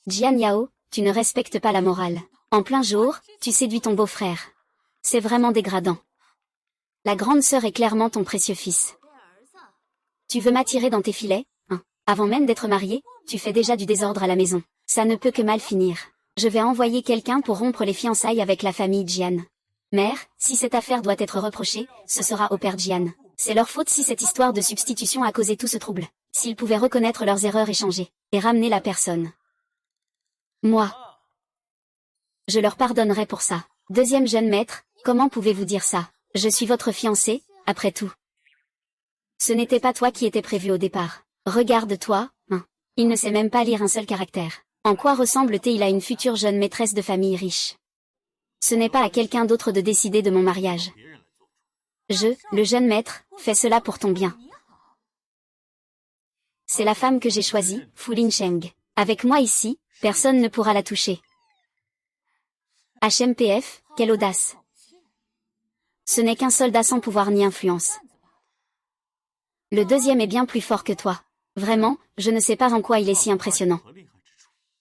Jian Yao, tu ne respectes pas la morale. En plein jour, tu séduis ton beau-frère. C'est vraiment dégradant. La grande sœur est clairement ton précieux fils. Tu veux m'attirer dans tes filets, hein? Avant même d'être marié, tu fais déjà du désordre à la maison. Ça ne peut que mal finir. Je vais envoyer quelqu'un pour rompre les fiançailles avec la famille Jian. Mère, si cette affaire doit être reprochée, ce sera au père Jian. C'est leur faute si cette histoire de substitution a causé tout ce trouble. S'ils pouvaient reconnaître leurs erreurs et changer, et ramener la personne. Moi. Je leur pardonnerai pour ça. Deuxième jeune maître, comment pouvez-vous dire ça? Je suis votre fiancé, après tout. Ce n'était pas toi qui étais prévu au départ. Regarde-toi, hein. Il ne sait même pas lire un seul caractère. En quoi ressemble-t-il à une future jeune maîtresse de famille riche? Ce n'est pas à quelqu'un d'autre de décider de mon mariage. Le jeune maître, fais cela pour ton bien. C'est la femme que j'ai choisie, Fu Lincheng. Avec moi ici, personne ne pourra la toucher. HMPF, quelle audace. Ce n'est qu'un soldat sans pouvoir ni influence. Le deuxième est bien plus fort que toi. Vraiment, je ne sais pas en quoi il est si impressionnant.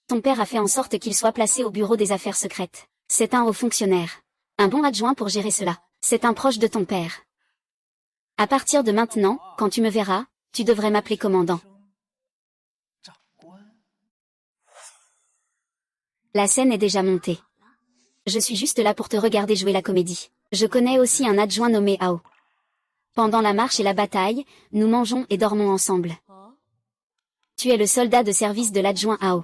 Ton père a fait en sorte qu'il soit placé au bureau des affaires secrètes. C'est un haut fonctionnaire. Un bon adjoint pour gérer cela. C'est un proche de ton père. À partir de maintenant, quand tu me verras, tu devrais m'appeler commandant. La scène est déjà montée. Je suis juste là pour te regarder jouer la comédie. Je connais aussi un adjoint nommé Ao. Pendant la marche et la bataille, nous mangeons et dormons ensemble. Tu es le soldat de service de l'adjoint Ao.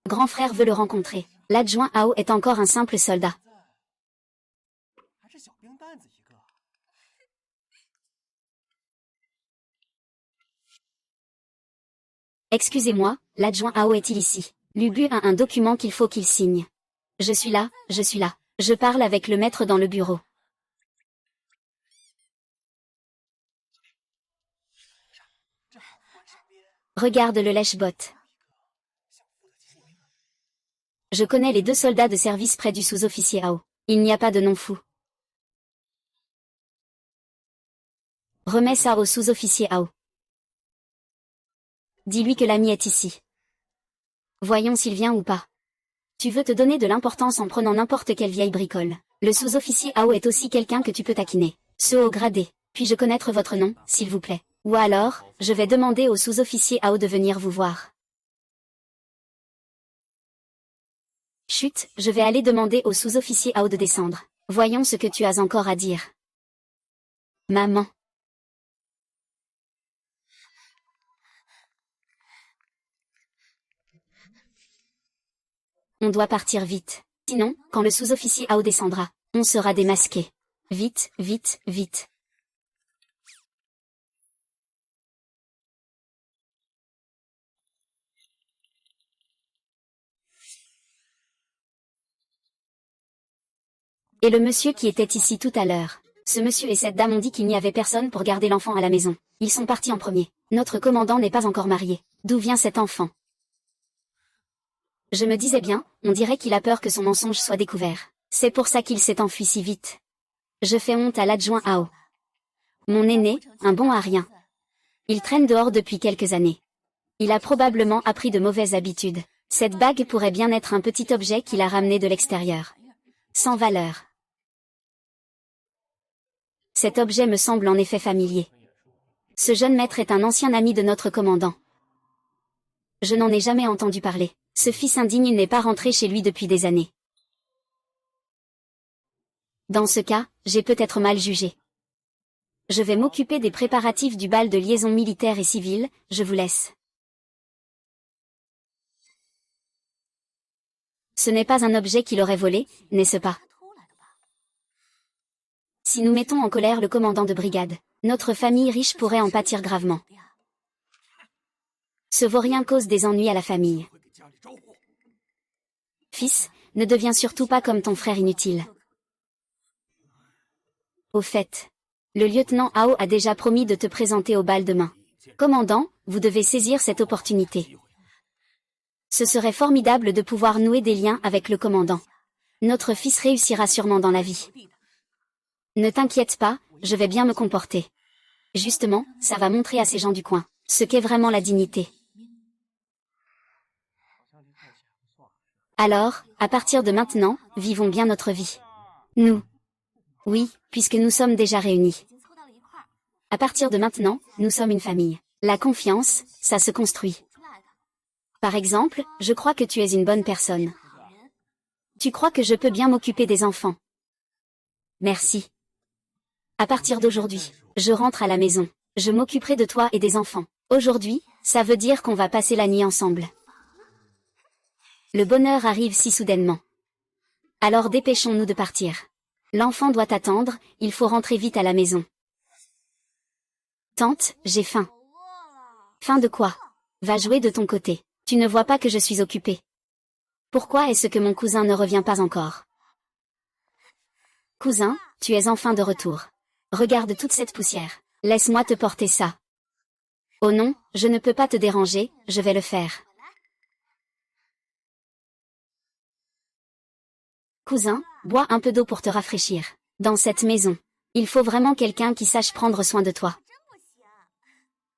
Grand frère veut le rencontrer. L'adjoint Ao est encore un simple soldat. Excusez-moi, l'adjoint Ao est-il ici? Lubu a un document qu'il faut qu'il signe. Je suis là. Je parle avec le maître dans le bureau. Regarde le lèche-botte. Je connais les deux soldats de service près du sous-officier Ao. Il n'y a pas de nom fou. Remets ça au sous-officier Ao. Dis-lui que l'ami est ici. Voyons s'il vient ou pas. Tu veux te donner de l'importance en prenant n'importe quelle vieille bricole. Le sous-officier Ao est aussi quelqu'un que tu peux taquiner. Ce haut gradé. Puis-je connaître votre nom, s'il vous plaît? Ou alors, je vais demander au sous-officier Ao de venir vous voir. Chut, je vais aller demander au sous-officier Ao de descendre. Voyons ce que tu as encore à dire. Maman. On doit partir vite. Sinon, quand le sous-officier Ao descendra, on sera démasqué. Vite, vite, vite. Et le monsieur qui était ici tout à l'heure. Ce monsieur et cette dame ont dit qu'il n'y avait personne pour garder l'enfant à la maison. Ils sont partis en premier. Notre commandant n'est pas encore marié. D'où vient cet enfant? Je me disais bien, on dirait qu'il a peur que son mensonge soit découvert. C'est pour ça qu'il s'est enfui si vite. Je fais honte à l'adjoint Ao. Mon aîné, un bon à rien. Il traîne dehors depuis quelques années. Il a probablement appris de mauvaises habitudes. Cette bague pourrait bien être un petit objet qu'il a ramené de l'extérieur. Sans valeur. Cet objet me semble en effet familier. Ce jeune maître est un ancien ami de notre commandant. Je n'en ai jamais entendu parler. Ce fils indigne n'est pas rentré chez lui depuis des années. Dans ce cas, j'ai peut-être mal jugé. Je vais m'occuper des préparatifs du bal de liaison militaire et civile, je vous laisse. Ce n'est pas un objet qu'il aurait volé, n'est-ce pas? Si nous mettons en colère le commandant de brigade, notre famille riche pourrait en pâtir gravement. Ce vaurien cause des ennuis à la famille. Fils, ne deviens surtout pas comme ton frère inutile. Au fait, le lieutenant Ao a déjà promis de te présenter au bal demain. Commandant, vous devez saisir cette opportunité. Ce serait formidable de pouvoir nouer des liens avec le commandant. Notre fils réussira sûrement dans la vie. Ne t'inquiète pas, je vais bien me comporter. Justement, ça va montrer à ces gens du coin ce qu'est vraiment la dignité. Alors, à partir de maintenant, vivons bien notre vie. Nous. Oui, puisque nous sommes déjà réunis. À partir de maintenant, nous sommes une famille. La confiance, ça se construit. Par exemple, je crois que tu es une bonne personne. Tu crois que je peux bien m'occuper des enfants? Merci. À partir d'aujourd'hui, je rentre à la maison. Je m'occuperai de toi et des enfants. Aujourd'hui, ça veut dire qu'on va passer la nuit ensemble. Le bonheur arrive si soudainement. Alors dépêchons-nous de partir. L'enfant doit attendre, il faut rentrer vite à la maison. Tante, j'ai faim. Faim de quoi? Va jouer de ton côté. Tu ne vois pas que je suis occupée. Pourquoi est-ce que mon cousin ne revient pas encore? Cousin, tu es enfin de retour. Regarde toute cette poussière. Laisse-moi te porter ça. Oh non, je ne peux pas te déranger, je vais le faire. Cousin, bois un peu d'eau pour te rafraîchir. Dans cette maison, il faut vraiment quelqu'un qui sache prendre soin de toi.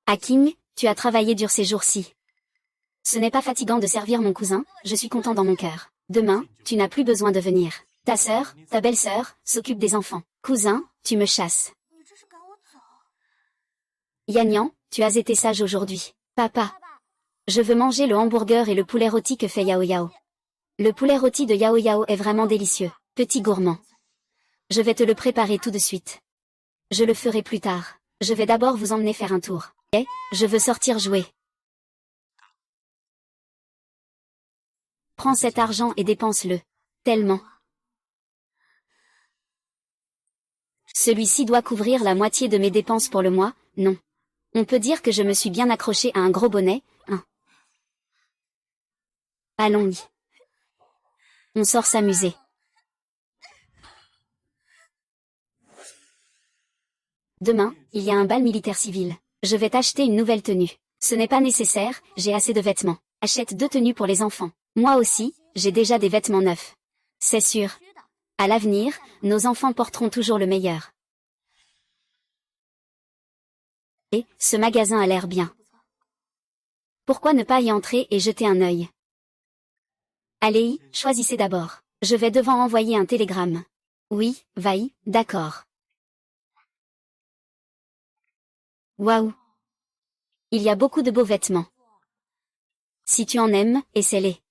Aking, tu as travaillé dur ces jours-ci. Ce n'est pas fatigant de servir mon cousin, je suis content dans mon cœur. Demain, tu n'as plus besoin de venir. Ta sœur, ta belle-sœur, s'occupe des enfants. Cousin, tu me chasses. Yanyan, tu as été sage aujourd'hui. Papa. Je veux manger le hamburger et le poulet rôti que fait Yao Yao. Le poulet rôti de Yao Yao est vraiment délicieux, petit gourmand. Je vais te le préparer tout de suite. Je le ferai plus tard. Je vais d'abord vous emmener faire un tour. Et, je veux sortir jouer. Prends cet argent et dépense-le. Tellement. Celui-ci doit couvrir la moitié de mes dépenses pour le mois, non. On peut dire que je me suis bien accroché à un gros bonnet, hein. Allons-y. On sort s'amuser. Demain, il y a un bal militaire civil. Je vais t'acheter une nouvelle tenue. Ce n'est pas nécessaire, j'ai assez de vêtements. Achète 2 tenues pour les enfants. Moi aussi, j'ai déjà des vêtements neufs. C'est sûr. À l'avenir, nos enfants porteront toujours le meilleur. Et, ce magasin a l'air bien. Pourquoi ne pas y entrer et jeter un œil? Allez, choisissez d'abord. Je vais devoir envoyer un télégramme. Oui, vaille, d'accord. Waouh! Il y a beaucoup de beaux vêtements. Si tu en aimes, essaie-les.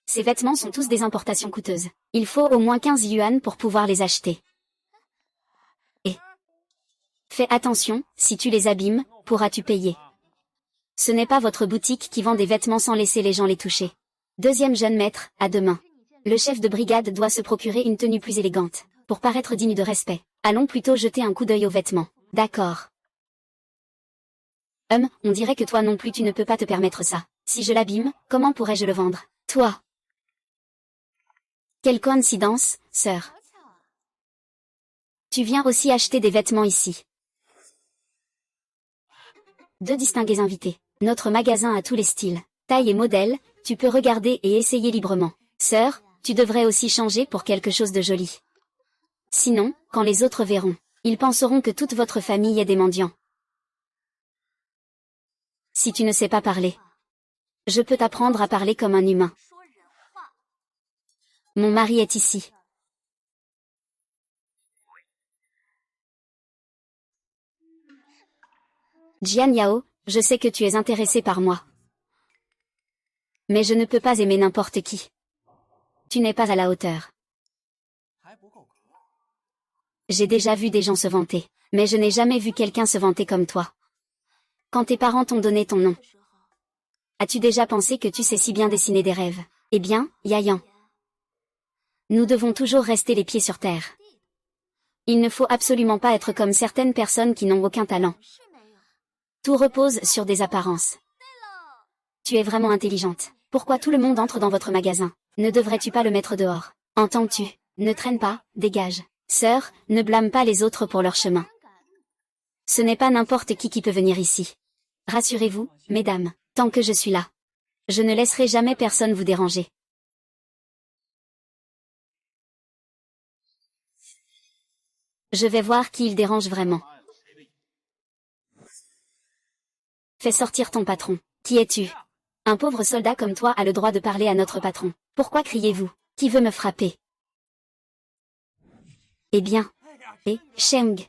Ces vêtements sont tous des importations coûteuses. Il faut au moins 15 yuan pour pouvoir les acheter. Et fais attention, si tu les abîmes, pourras-tu payer? Ce n'est pas votre boutique qui vend des vêtements sans laisser les gens les toucher. Deuxième jeune maître, à demain. Le chef de brigade doit se procurer une tenue plus élégante, pour paraître digne de respect. Allons plutôt jeter un coup d'œil aux vêtements. D'accord. On dirait que toi non plus tu ne peux pas te permettre ça. Si je l'abîme, comment pourrais-je le vendre? Toi. Quelle coïncidence, sœur. Tu viens aussi acheter des vêtements ici. Deux distingués invités. Notre magasin a tous les styles, tailles et modèles, tu peux regarder et essayer librement. Sœur, tu devrais aussi changer pour quelque chose de joli. Sinon, quand les autres verront, ils penseront que toute votre famille est des mendiants. Si tu ne sais pas parler, je peux t'apprendre à parler comme un humain. Mon mari est ici. Jian Yao, je sais que tu es intéressé par moi. Mais je ne peux pas aimer n'importe qui. Tu n'es pas à la hauteur. J'ai déjà vu des gens se vanter, mais je n'ai jamais vu quelqu'un se vanter comme toi. Quand tes parents t'ont donné ton nom, as-tu déjà pensé que tu sais si bien dessiner des rêves? Eh bien, Yayan. Nous devons toujours rester les pieds sur terre. Il ne faut absolument pas être comme certaines personnes qui n'ont aucun talent. Tout repose sur des apparences. Tu es vraiment intelligente. Pourquoi tout le monde entre dans votre magasin? Ne devrais-tu pas le mettre dehors? Entends-tu? Ne traîne pas, dégage. Sœur, ne blâme pas les autres pour leur chemin. Ce n'est pas n'importe qui peut venir ici. Rassurez-vous, mesdames, tant que je suis là. Je ne laisserai jamais personne vous déranger. Je vais voir qui il dérange vraiment. Fais sortir ton patron. Qui es-tu? Un pauvre soldat comme toi a le droit de parler à notre patron. Pourquoi criez-vous? Qui veut me frapper? Eh bien. Sheng.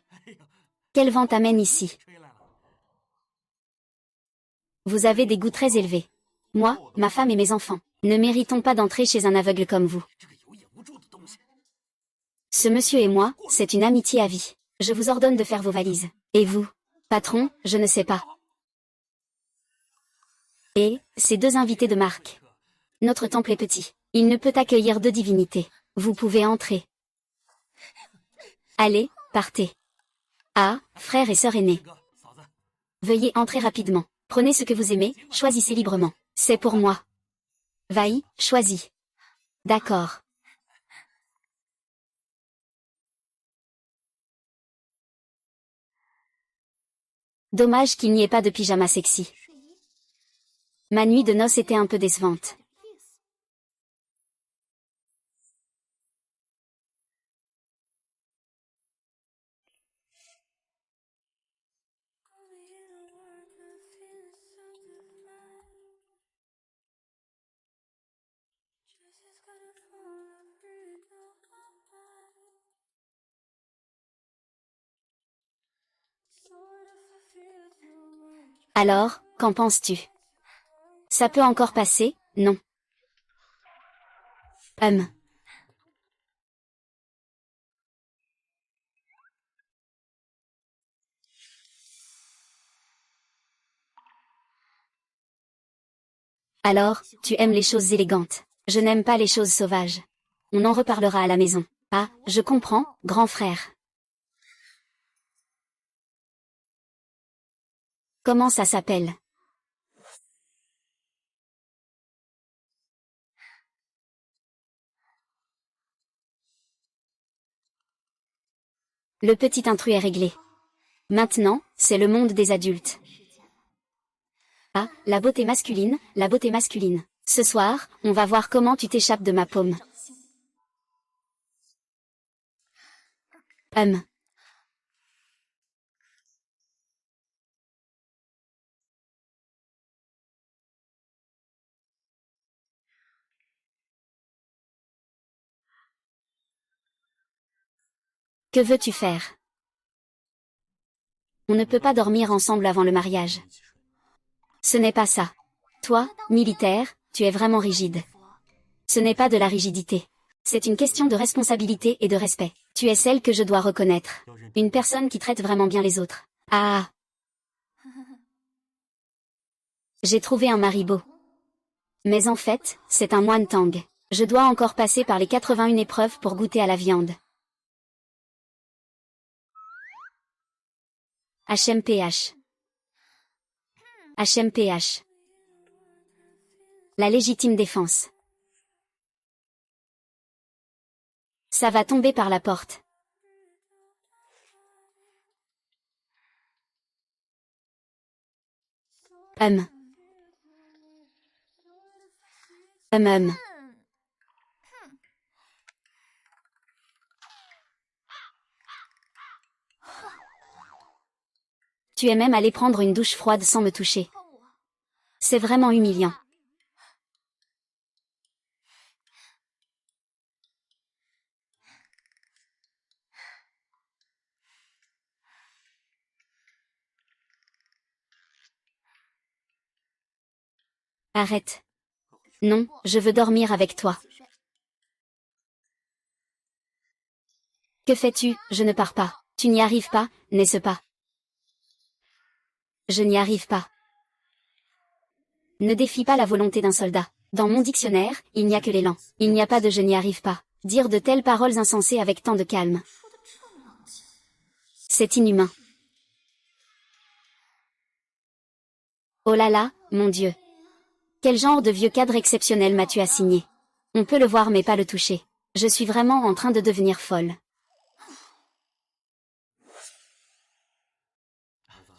Quel vent t'amène ici? Vous avez des goûts très élevés. Moi, ma femme et mes enfants, ne méritons pas d'entrer chez un aveugle comme vous. Ce monsieur et moi, c'est une amitié à vie. Je vous ordonne de faire vos valises. Et vous? Patron, je ne sais pas. Et, ces deux invités de marque. Notre temple est petit. Il ne peut accueillir deux divinités. Vous pouvez entrer. Allez, partez. Ah, frère et sœur aînés. Veuillez entrer rapidement. Prenez ce que vous aimez, choisissez librement. C'est pour moi. Vaille, choisis. D'accord. Dommage qu'il n'y ait pas de pyjama sexy. Ma nuit de noces était un peu décevante. Alors, qu'en penses-tu? Ça peut encore passer, non? Alors, tu aimes les choses élégantes. Je n'aime pas les choses sauvages. On en reparlera à la maison. Ah, je comprends, grand frère. Comment ça s'appelle? Le petit intrus est réglé. Maintenant, c'est le monde des adultes. Ah, la beauté masculine, la beauté masculine. Ce soir, on va voir comment tu t'échappes de ma paume. Que veux-tu faire? On ne peut pas dormir ensemble avant le mariage. Ce n'est pas ça. Toi, militaire, tu es vraiment rigide. Ce n'est pas de la rigidité. C'est une question de responsabilité et de respect. Tu es celle que je dois reconnaître. Une personne qui traite vraiment bien les autres. Ah! J'ai trouvé un mari beau. Mais en fait, c'est un moine Tang. Je dois encore passer par les 81 épreuves pour goûter à la viande. HMPH. HMPH. La légitime défense. Ça va tomber par la porte. Hum. Hum. Tu es même allé prendre une douche froide sans me toucher. C'est vraiment humiliant. Arrête. Non, je veux dormir avec toi. Que fais-tu? Je ne pars pas. Tu n'y arrives pas, n'est-ce pas? Je n'y arrive pas. Ne défie pas la volonté d'un soldat. Dans mon dictionnaire, il n'y a que l'élan. Il n'y a pas de je n'y arrive pas. Dire de telles paroles insensées avec tant de calme. C'est inhumain. Oh là là, mon Dieu. Quel genre de vieux cadre exceptionnel m'as-tu assigné? On peut le voir mais pas le toucher. Je suis vraiment en train de devenir folle.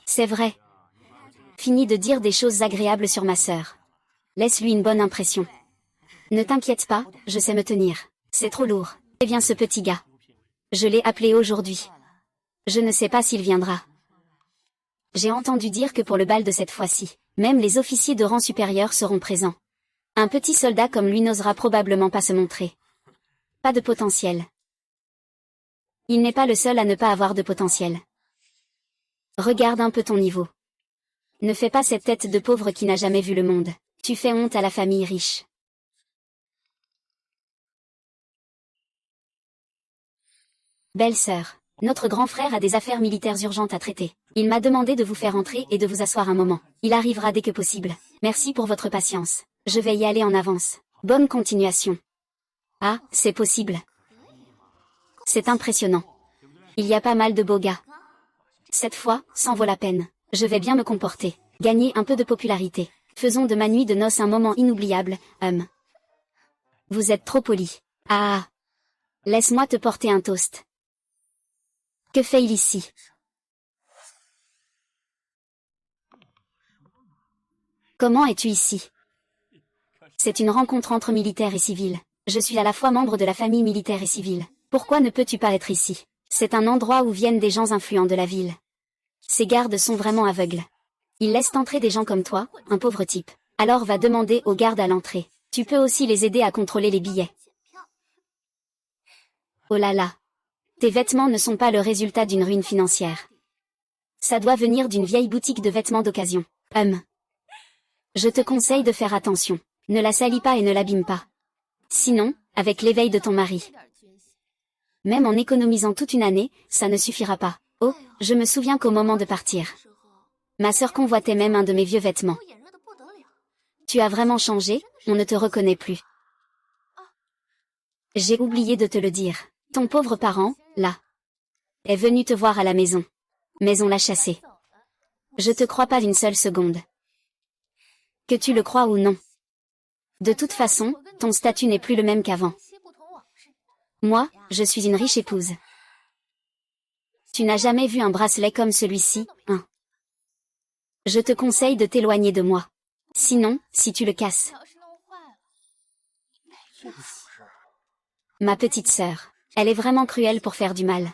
C'est vrai. Finis de dire des choses agréables sur ma sœur. Laisse-lui une bonne impression. Ne t'inquiète pas, je sais me tenir. C'est trop lourd. Eh bien ce petit gars. Je l'ai appelé aujourd'hui. Je ne sais pas s'il viendra. J'ai entendu dire que pour le bal de cette fois-ci, même les officiers de rang supérieur seront présents. Un petit soldat comme lui n'osera probablement pas se montrer. Pas de potentiel. Il n'est pas le seul à ne pas avoir de potentiel. Regarde un peu ton niveau. Ne fais pas cette tête de pauvre qui n'a jamais vu le monde. Tu fais honte à la famille riche. Belle-sœur, notre grand frère a des affaires militaires urgentes à traiter. Il m'a demandé de vous faire entrer et de vous asseoir un moment. Il arrivera dès que possible. Merci pour votre patience. Je vais y aller en avance. Bonne continuation. Ah, c'est possible. C'est impressionnant. Il y a pas mal de beaux gars. Cette fois, ça en vaut la peine. Je vais bien me comporter. Gagner un peu de popularité. Faisons de ma nuit de noces un moment inoubliable, Vous êtes trop poli. Ah. Laisse-moi te porter un toast. Que fait-il ici? Comment es-tu ici? C'est une rencontre entre militaires et civils. Je suis à la fois membre de la famille militaire et civile. Pourquoi ne peux-tu pas être ici? C'est un endroit où viennent des gens influents de la ville. Ces gardes sont vraiment aveugles. Ils laissent entrer des gens comme toi, un pauvre type. Alors va demander aux gardes à l'entrée. Tu peux aussi les aider à contrôler les billets. Oh là là. Tes vêtements ne sont pas le résultat d'une ruine financière. Ça doit venir d'une vieille boutique de vêtements d'occasion. Je te conseille de faire attention. Ne la salis pas et ne l'abîme pas. Sinon, avec l'éveil de ton mari. Même en économisant toute une année, ça ne suffira pas. Oh, je me souviens qu'au moment de partir, ma sœur convoitait même un de mes vieux vêtements. Tu as vraiment changé, on ne te reconnaît plus. J'ai oublié de te le dire. Ton pauvre parent, là, est venu te voir à la maison. Mais on l'a chassé. Je te crois pas d'une seule seconde. Que tu le crois ou non. De toute façon, ton statut n'est plus le même qu'avant. Moi, je suis une riche épouse. Tu n'as jamais vu un bracelet comme celui-ci, hein? Je te conseille de t'éloigner de moi. Sinon, si tu le casses. Ma petite sœur, elle est vraiment cruelle pour faire du mal.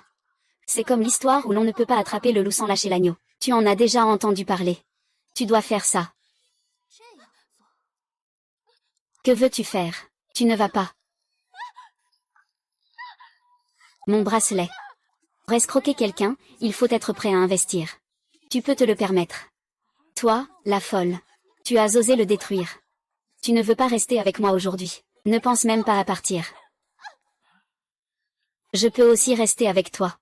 C'est comme l'histoire où l'on ne peut pas attraper le loup sans lâcher l'agneau. Tu en as déjà entendu parler. Tu dois faire ça. Que veux-tu faire? Tu ne vas pas. Mon bracelet. Pour escroquer quelqu'un, il faut être prêt à investir. Tu peux te le permettre. Toi, la folle. Tu as osé le détruire. Tu ne veux pas rester avec moi aujourd'hui. Ne pense même pas à partir. Je peux aussi rester avec toi.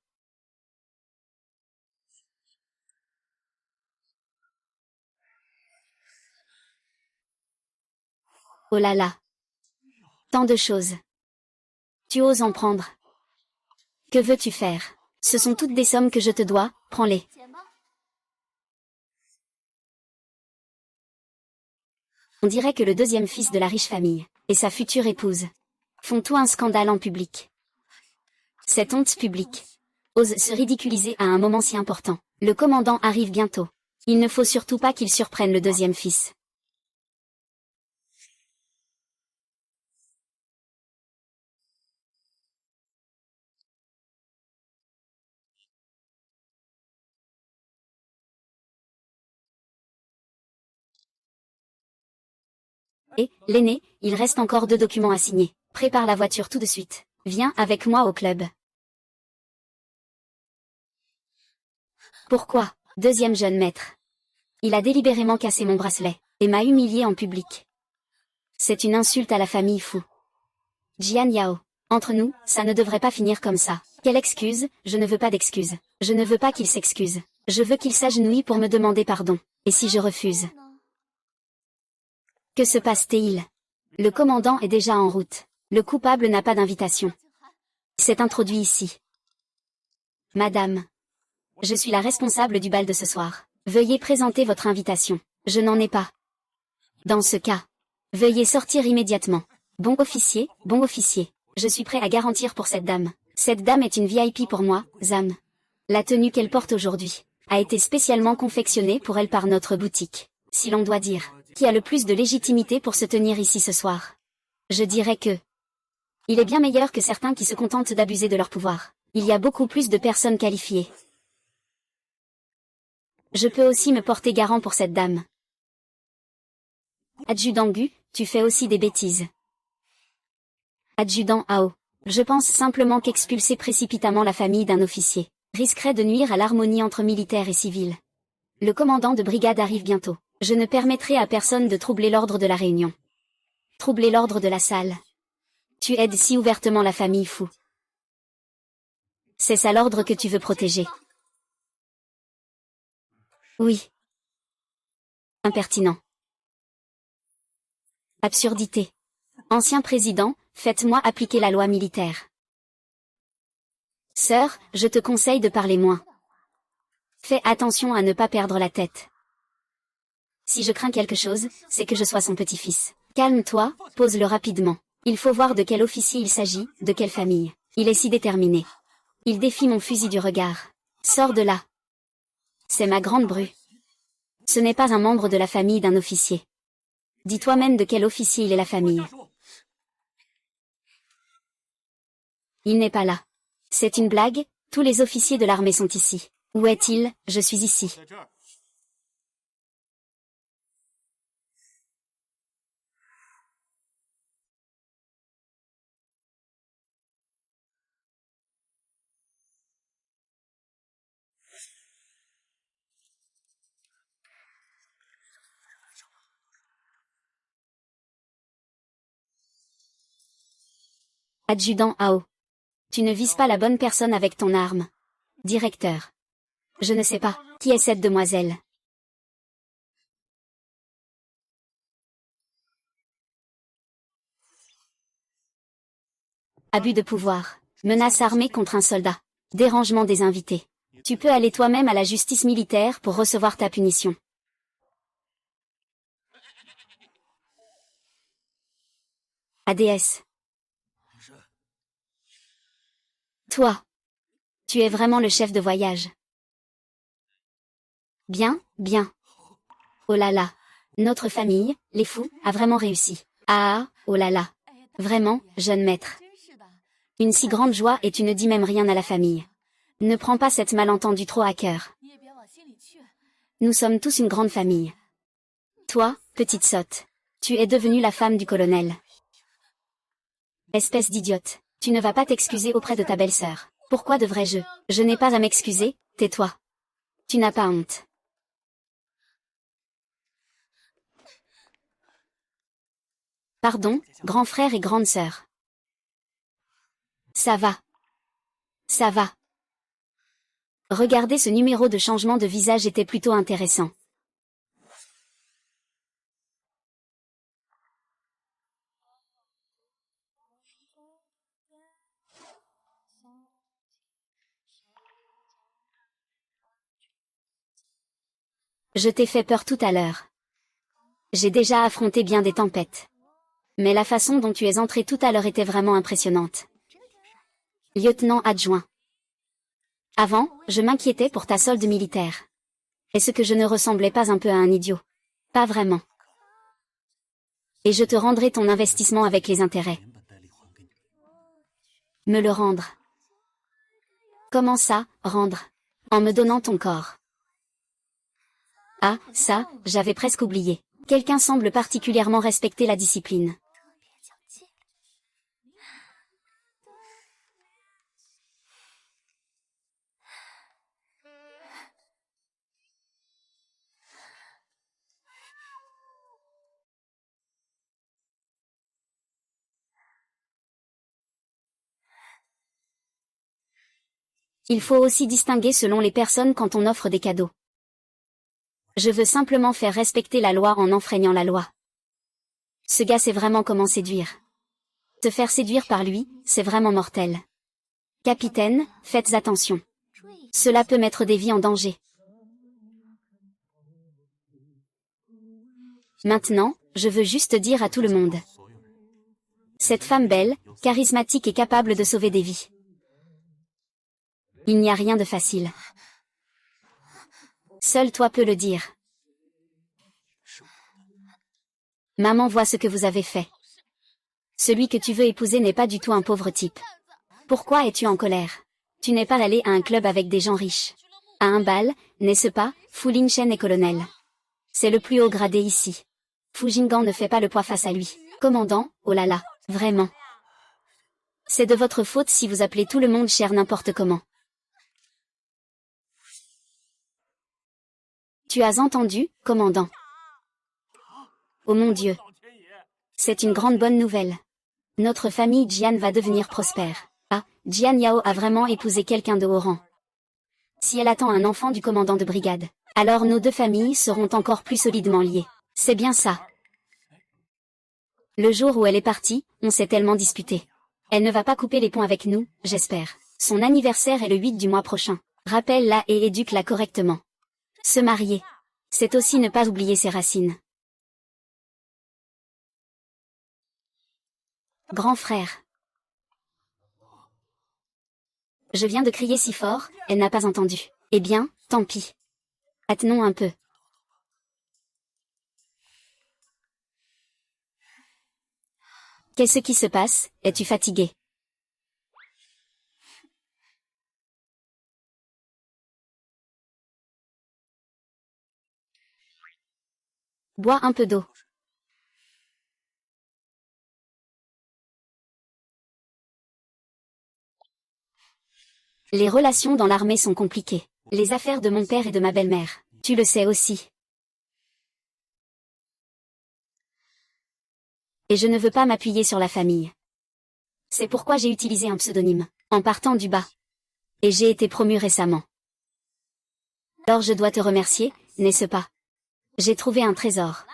Oh là là. Tant de choses. Tu oses en prendre. Que veux-tu faire? Ce sont toutes des sommes que je te dois, prends-les. On dirait que le deuxième fils de la riche famille, et sa future épouse, font tout un scandale en public. Cette honte publique ose se ridiculiser à un moment si important. Le commandant arrive bientôt. Il ne faut surtout pas qu'il surprenne le deuxième fils. Et, l'aîné, il reste encore 2 documents à signer. Prépare la voiture tout de suite. Viens avec moi au club. Pourquoi? Deuxième jeune maître. Il a délibérément cassé mon bracelet, et m'a humilié en public. C'est une insulte à la famille Fu. Jian Yao. Entre nous, ça ne devrait pas finir comme ça. Quelle excuse? Je ne veux pas d'excuses. Je ne veux pas qu'il s'excuse. Je veux qu'il s'agenouille pour me demander pardon. Et si je refuse? Que se passe-t-il? Le commandant est déjà en route. Le coupable n'a pas d'invitation. C'est introduit ici. Madame. Je suis la responsable du bal de ce soir. Veuillez présenter votre invitation. Je n'en ai pas. Dans ce cas, veuillez sortir immédiatement. Bon officier, je suis prêt à garantir pour cette dame. Cette dame est une VIP pour moi, Zam. La tenue qu'elle porte aujourd'hui a été spécialement confectionnée pour elle par notre boutique. Si l'on doit dire, qui a le plus de légitimité pour se tenir ici ce soir? Je dirais que il est bien meilleur que certains qui se contentent d'abuser de leur pouvoir. Il y a beaucoup plus de personnes qualifiées. Je peux aussi me porter garant pour cette dame. Adjudant Gu, tu fais aussi des bêtises. Adjudant Ao. Je pense simplement qu'expulser précipitamment la famille d'un officier risquerait de nuire à l'harmonie entre militaires et civils. Le commandant de brigade arrive bientôt. Je ne permettrai à personne de troubler l'ordre de la réunion. Troubler l'ordre de la salle. Tu aides si ouvertement la famille Fu. C'est ça l'ordre que tu veux protéger. Oui. Impertinent. Absurdité. Ancien président, faites-moi appliquer la loi militaire. Sœur, je te conseille de parler moins. Fais attention à ne pas perdre la tête. Si je crains quelque chose, c'est que je sois son petit-fils. Calme-toi, pose-le rapidement. Il faut voir de quel officier il s'agit, de quelle famille. Il est si déterminé. Il défie mon fusil du regard. Sors de là. C'est ma grande bru. Ce n'est pas un membre de la famille d'un officier. Dis toi-même de quel officier il est la famille. Il n'est pas là. C'est une blague, tous les officiers de l'armée sont ici. Où est-il? Je suis ici. Adjudant Ao. Tu ne vises pas la bonne personne avec ton arme. Directeur. Je ne sais pas, qui est cette demoiselle? Abus de pouvoir. Menace armée contre un soldat. Dérangement des invités. Tu peux aller toi-même à la justice militaire pour recevoir ta punition. ADS. Toi. Tu es vraiment le chef de voyage. Bien, bien. Oh là là. Notre famille, les fous, a vraiment réussi. Ah, oh là là. Vraiment, jeune maître. Une si grande joie et tu ne dis même rien à la famille. Ne prends pas cette malentendu trop à cœur. Nous sommes tous une grande famille. Toi, petite sotte. Tu es devenue la femme du colonel. Espèce d'idiote. Tu ne vas pas t'excuser auprès de ta belle-sœur. Pourquoi devrais-je? Je n'ai pas à m'excuser, tais-toi. Tu n'as pas honte. Pardon, grand frère et grande sœur. Ça va. Ça va. Regardez, ce numéro de changement de visage était plutôt intéressant. Je t'ai fait peur tout à l'heure. J'ai déjà affronté bien des tempêtes. Mais la façon dont tu es entré tout à l'heure était vraiment impressionnante. Lieutenant adjoint. Avant, je m'inquiétais pour ta solde militaire. Est-ce que je ne ressemblais pas un peu à un idiot? Pas vraiment. Et je te rendrai ton investissement avec les intérêts. Me le rendre. Comment ça, rendre? En me donnant ton corps. Ah, ça, j'avais presque oublié. Quelqu'un semble particulièrement respecter la discipline. Il faut aussi distinguer selon les personnes quand on offre des cadeaux. Je veux simplement faire respecter la loi en enfreignant la loi. Ce gars sait vraiment comment séduire. Se faire séduire par lui, c'est vraiment mortel. Capitaine, faites attention. Cela peut mettre des vies en danger. Maintenant, je veux juste dire à tout le monde. Cette femme belle, charismatique et capable de sauver des vies. Il n'y a rien de facile. Seul toi peux le dire. Maman voit ce que vous avez fait. Celui que tu veux épouser n'est pas du tout un pauvre type. Pourquoi es-tu en colère? Tu n'es pas allé à un club avec des gens riches. À un bal, n'est-ce pas, Fu Lingchen est colonel. C'est le plus haut gradé ici. Fu Jinggan ne fait pas le poids face à lui. Commandant, oh là là, vraiment. C'est de votre faute si vous appelez tout le monde cher n'importe comment. Tu as entendu, commandant? Oh mon Dieu. C'est une grande bonne nouvelle. Notre famille Jian va devenir prospère. Ah, Jian Yao a vraiment épousé quelqu'un de haut rang. Si elle attend un enfant du commandant de brigade, alors nos deux familles seront encore plus solidement liées. C'est bien ça. Le jour où elle est partie, on s'est tellement disputé. Elle ne va pas couper les ponts avec nous, j'espère. Son anniversaire est le 8 du mois prochain. Rappelle-la et éduque-la correctement. Se marier. C'est aussi ne pas oublier ses racines. Grand frère. Je viens de crier si fort, elle n'a pas entendu. Eh bien, tant pis. Attenons un peu. Qu'est-ce qui se passe? Es-tu fatigué? Bois un peu d'eau. Les relations dans l'armée sont compliquées. Les affaires de mon père et de ma belle-mère, tu le sais aussi. Et je ne veux pas m'appuyer sur la famille. C'est pourquoi j'ai utilisé un pseudonyme, en partant du bas. Et j'ai été promu récemment. Alors je dois te remercier, n'est-ce pas? J'ai trouvé un trésor.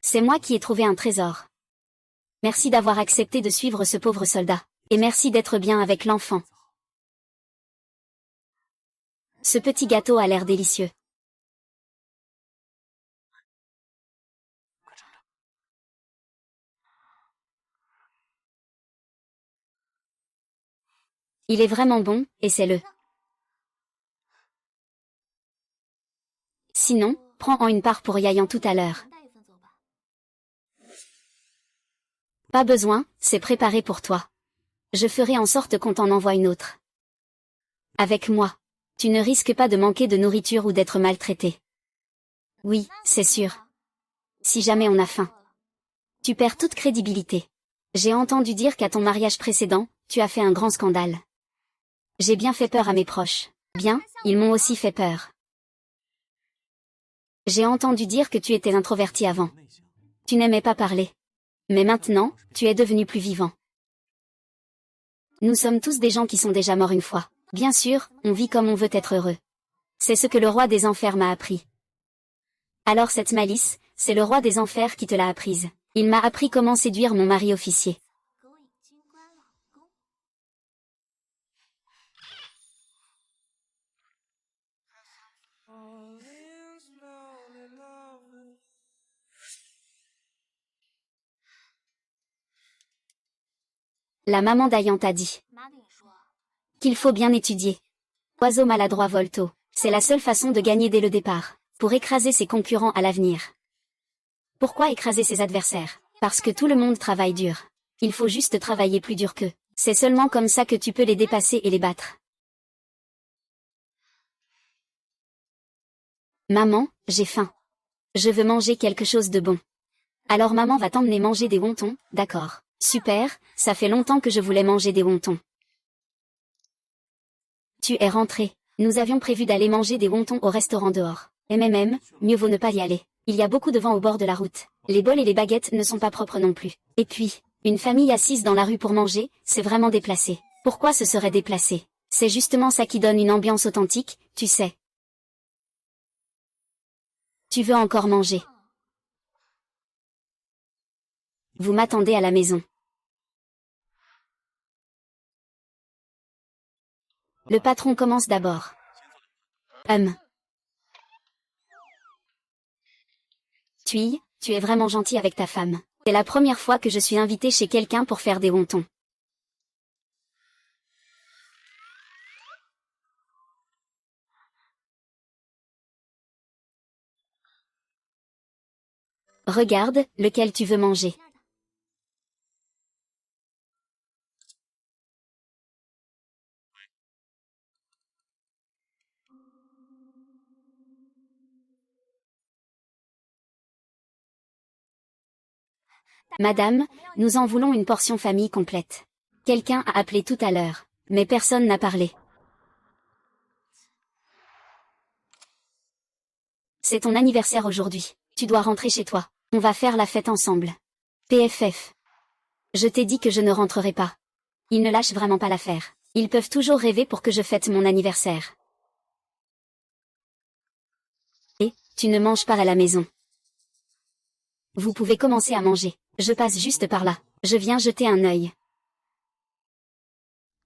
C'est moi qui ai trouvé un trésor. Merci d'avoir accepté de suivre ce pauvre soldat. Et merci d'être bien avec l'enfant. Ce petit gâteau a l'air délicieux. Il est vraiment bon, essaie-le. Sinon, prends-en une part pour Yayan tout à l'heure. Pas besoin, c'est préparé pour toi. Je ferai en sorte qu'on t'en envoie une autre. Avec moi. Tu ne risques pas de manquer de nourriture ou d'être maltraité. Oui, c'est sûr. Si jamais on a faim. Tu perds toute crédibilité. J'ai entendu dire qu'à ton mariage précédent, tu as fait un grand scandale. J'ai bien fait peur à mes proches. Bien, ils m'ont aussi fait peur. J'ai entendu dire que tu étais introverti avant. Tu n'aimais pas parler. Mais maintenant, tu es devenu plus vivant. Nous sommes tous des gens qui sont déjà morts une fois. Bien sûr, on vit comme on veut être heureux. C'est ce que le roi des enfers m'a appris. Alors cette malice, c'est le roi des enfers qui te l'a apprise. Il m'a appris comment séduire mon mari officier. La maman d'Ayant a dit qu'il faut bien étudier. Oiseau maladroit vole tôt. C'est la seule façon de gagner dès le départ, pour écraser ses concurrents à l'avenir. Pourquoi écraser ses adversaires? Parce que tout le monde travaille dur. Il faut juste travailler plus dur qu'eux. C'est seulement comme ça que tu peux les dépasser et les battre. Maman, j'ai faim. Je veux manger quelque chose de bon. Alors maman va t'emmener manger des wontons, d'accord. Super, ça fait longtemps que je voulais manger des wontons. Tu es rentré. Nous avions prévu d'aller manger des wontons au restaurant dehors. Mieux vaut ne pas y aller. Il y a beaucoup de vent au bord de la route. Les bols et les baguettes ne sont pas propres non plus. Et puis, une famille assise dans la rue pour manger, c'est vraiment déplacé. Pourquoi ce serait déplacé? C'est justement ça qui donne une ambiance authentique, tu sais. Tu veux encore manger? Vous m'attendez à la maison. Le patron commence d'abord. Tu es vraiment gentil avec ta femme. C'est la première fois que je suis invitée chez quelqu'un pour faire des wontons. Regarde, lequel tu veux manger. Madame, nous en voulons une portion famille complète. Quelqu'un a appelé tout à l'heure, mais personne n'a parlé. C'est ton anniversaire aujourd'hui. Tu dois rentrer chez toi. On va faire la fête ensemble. PFF. Je t'ai dit que je ne rentrerai pas. Ils ne lâchent vraiment pas l'affaire. Ils peuvent toujours rêver pour que je fête mon anniversaire. Et, tu ne manges pas à la maison. Vous pouvez commencer à manger. Je passe juste par là. Je viens jeter un œil.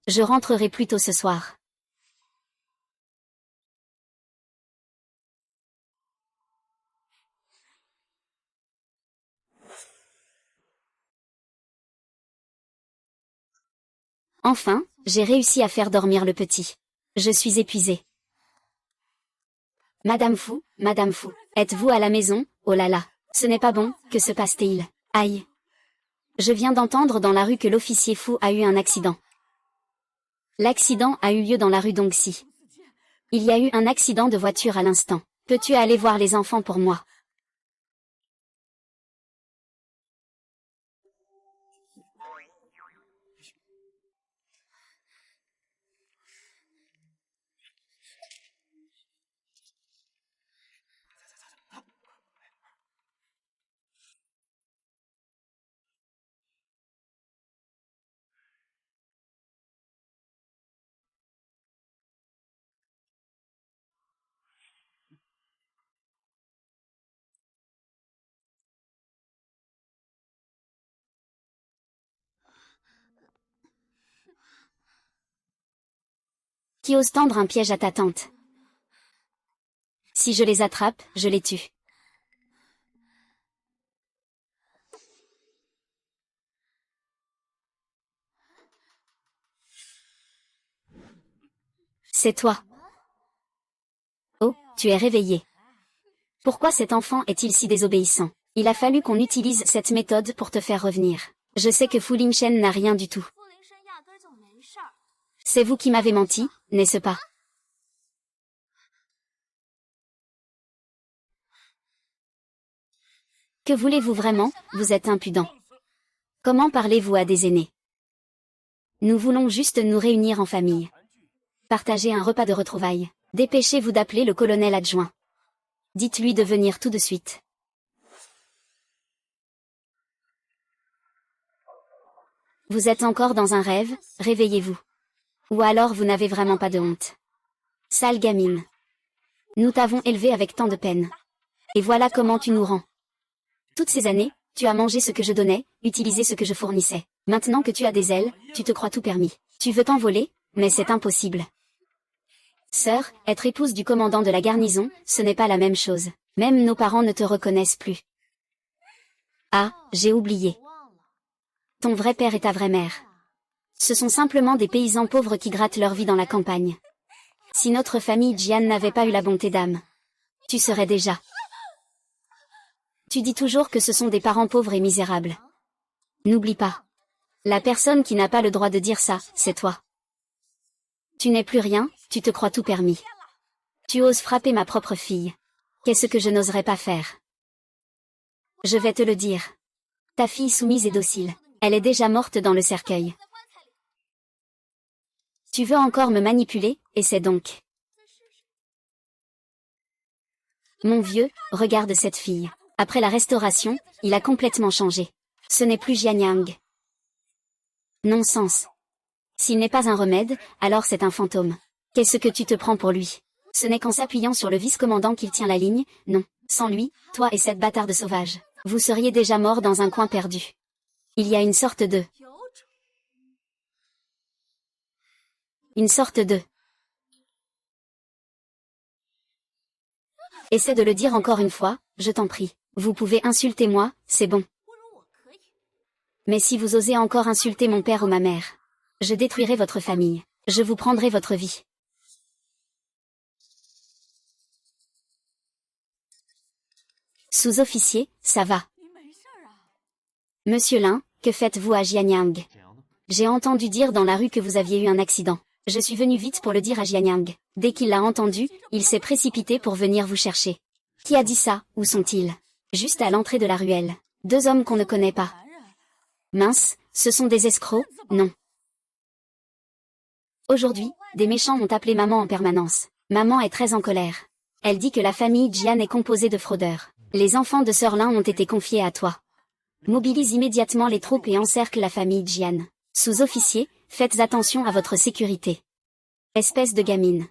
Je rentrerai plus tôt ce soir. Enfin, j'ai réussi à faire dormir le petit. Je suis épuisée. Madame Fou, êtes-vous à la maison? Oh là là, ce n'est pas bon, que se passe-t-il? Aïe. Je viens d'entendre dans la rue que l'officier Fou a eu un accident. L'accident a eu lieu dans la rue Dongxi. Il y a eu un accident de voiture à l'instant. Peux-tu aller voir les enfants pour moi? Qui ose tendre un piège à ta tante? Si je les attrape, je les tue. C'est toi. Oh, tu es réveillé. Pourquoi cet enfant est-il si désobéissant? Il a fallu qu'on utilise cette méthode pour te faire revenir. Je sais que Fu Lingchen n'a rien du tout. C'est vous qui m'avez menti, n'est-ce pas? Que voulez-vous vraiment? Vous êtes impudent. Comment parlez-vous à des aînés? Nous voulons juste nous réunir en famille. Partager un repas de retrouvailles. Dépêchez-vous d'appeler le colonel adjoint. Dites-lui de venir tout de suite. Vous êtes encore dans un rêve, réveillez-vous. Ou alors vous n'avez vraiment pas de honte. Sale gamine. Nous t'avons élevée avec tant de peine. Et voilà comment tu nous rends. Toutes ces années, tu as mangé ce que je donnais, utilisé ce que je fournissais. Maintenant que tu as des ailes, tu te crois tout permis. Tu veux t'envoler, mais c'est impossible. Sœur, être épouse du commandant de la garnison, ce n'est pas la même chose. Même nos parents ne te reconnaissent plus. Ah, j'ai oublié. Ton vrai père et ta vraie mère. Ce sont simplement des paysans pauvres qui grattent leur vie dans la campagne. Si notre famille Jian n'avait pas eu la bonté d'âme, tu serais déjà. Tu dis toujours que ce sont des parents pauvres et misérables. N'oublie pas. La personne qui n'a pas le droit de dire ça, c'est toi. Tu n'es plus rien, tu te crois tout permis. Tu oses frapper ma propre fille. Qu'est-ce que je n'oserais pas faire? Je vais te le dire. Ta fille soumise et docile, elle est déjà morte dans le cercueil. Tu veux encore me manipuler, et c'est donc. Mon vieux, regarde cette fille. Après la restauration, il a complètement changé. Ce n'est plus Jianyang. Non-sens. S'il n'est pas un remède, alors c'est un fantôme. Qu'est-ce que tu te prends pour lui? Ce n'est qu'en s'appuyant sur le vice-commandant qu'il tient la ligne, non. Sans lui, toi et cette bâtarde sauvage, vous seriez déjà mort dans un coin perdu. Il y a une sorte de... Essaie de le dire encore une fois, je t'en prie. Vous pouvez insulter moi, c'est bon. Mais si vous osez encore insulter mon père ou ma mère, je détruirai votre famille. Je vous prendrai votre vie. Sous-officier, ça va. Monsieur Lin, que faites-vous à Jianyang? J'ai entendu dire dans la rue que vous aviez eu un accident. Je suis venu vite pour le dire à Jianyang. Dès qu'il l'a entendu, il s'est précipité pour venir vous chercher. Qui a dit ça? Où sont-ils? Juste à l'entrée de la ruelle. Deux hommes qu'on ne connaît pas. Mince, ce sont des escrocs, non. Aujourd'hui, des méchants ont appelé maman en permanence. Maman est très en colère. Elle dit que la famille Jian est composée de fraudeurs. Les enfants de Sœur Lin ont été confiés à toi. Mobilise immédiatement les troupes et encercle la famille Jian. Sous-officier, faites attention à votre sécurité. Espèce de gamine.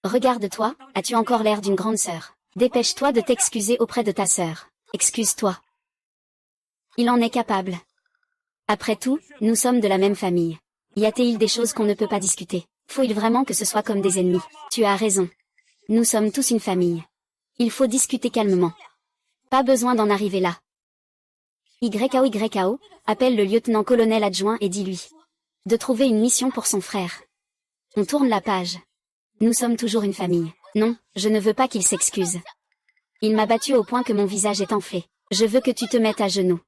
Regarde-toi, as-tu encore l'air d'une grande sœur? Dépêche-toi de t'excuser auprès de ta sœur. Excuse-toi. Il en est capable. Après tout, nous sommes de la même famille. Y a-t-il des choses qu'on ne peut pas discuter? Faut-il vraiment que ce soit comme des ennemis? Tu as raison. Nous sommes tous une famille. Il faut discuter calmement. Pas besoin d'en arriver là. YKO, appelle le lieutenant-colonel adjoint et dis-lui de trouver une mission pour son frère. On tourne la page. Nous sommes toujours une famille. Non, je ne veux pas qu'il s'excuse. Il m'a battu au point que mon visage est enflé. Je veux que tu te mettes à genoux.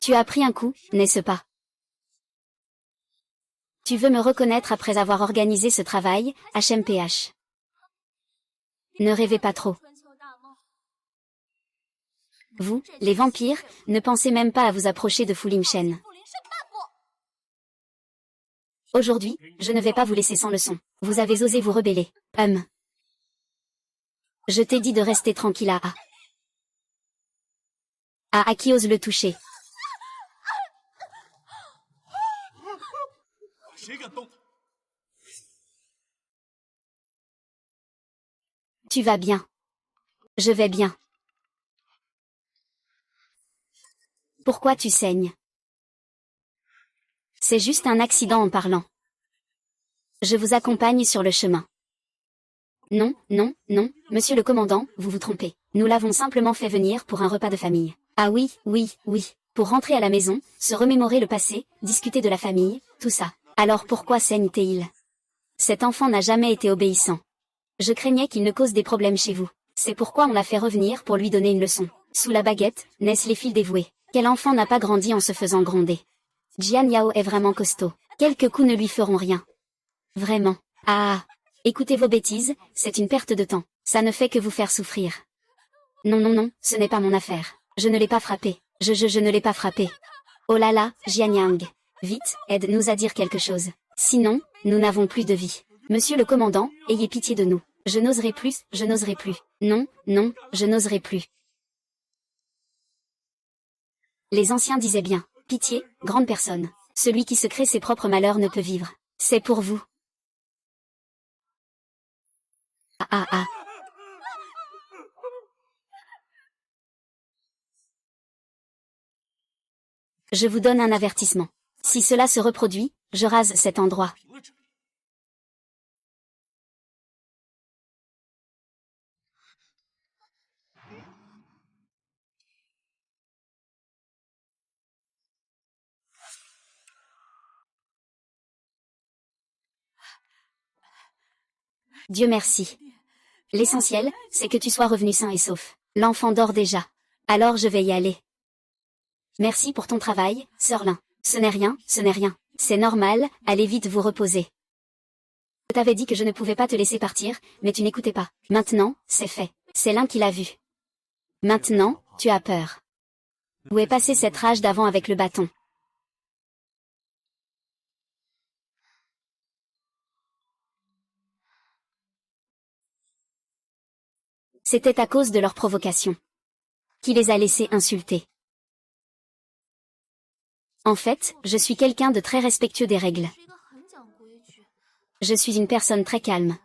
Tu as pris un coup, n'est-ce pas? Tu veux me reconnaître après avoir organisé ce travail, HMPH. Ne rêvez pas trop. Vous, les vampires, ne pensez même pas à vous approcher de Fu Ling Shen. Aujourd'hui, je ne vais pas vous laisser sans leçon. Vous avez osé vous rebeller. Je t'ai dit de rester tranquille à qui ose le toucher. Tu vas bien. Je vais bien. Pourquoi tu saignes? C'est juste un accident en parlant. Je vous accompagne sur le chemin. Non, non, non, monsieur le commandant, vous vous trompez. Nous l'avons simplement fait venir pour un repas de famille. Ah oui, oui, oui. Pour rentrer à la maison, se remémorer le passé, discuter de la famille, tout ça. Alors pourquoi saigne-t-il? Cet enfant n'a jamais été obéissant. Je craignais qu'il ne cause des problèmes chez vous. C'est pourquoi on l'a fait revenir pour lui donner une leçon. Sous la baguette, naissent les fils dévoués. Quel enfant n'a pas grandi en se faisant gronder? Jian Yao est vraiment costaud. Quelques coups ne lui feront rien. Vraiment. Ah. Écoutez vos bêtises, c'est une perte de temps. Ça ne fait que vous faire souffrir. Non, non, non, ce n'est pas mon affaire. Je ne l'ai pas frappé. Je ne l'ai pas frappé. Oh là là, Jianyang. Vite, aide-nous à dire quelque chose. Sinon, nous n'avons plus de vie. Monsieur le commandant, ayez pitié de nous. Je n'oserai plus, je n'oserai plus. Non, non, je n'oserai plus. Les anciens disaient bien, pitié, grande personne. Celui qui se crée ses propres malheurs ne peut vivre. C'est pour vous. Ah ah ah. Je vous donne un avertissement. Si cela se reproduit, je rase cet endroit. Dieu merci. L'essentiel, c'est que tu sois revenu sain et sauf. L'enfant dort déjà. Alors je vais y aller. Merci pour ton travail, Sœur Lin. Ce n'est rien, ce n'est rien. C'est normal, allez vite vous reposer. Je t'avais dit que je ne pouvais pas te laisser partir, mais tu n'écoutais pas. Maintenant, c'est fait. C'est Lin qui l'a vu. Maintenant, tu as peur. Où est passée cette rage d'avant avec le bâton? C'était à cause de leur provocation. Qui les a laissés insulter. En fait, je suis quelqu'un de très respectueux des règles. Je suis une personne très calme.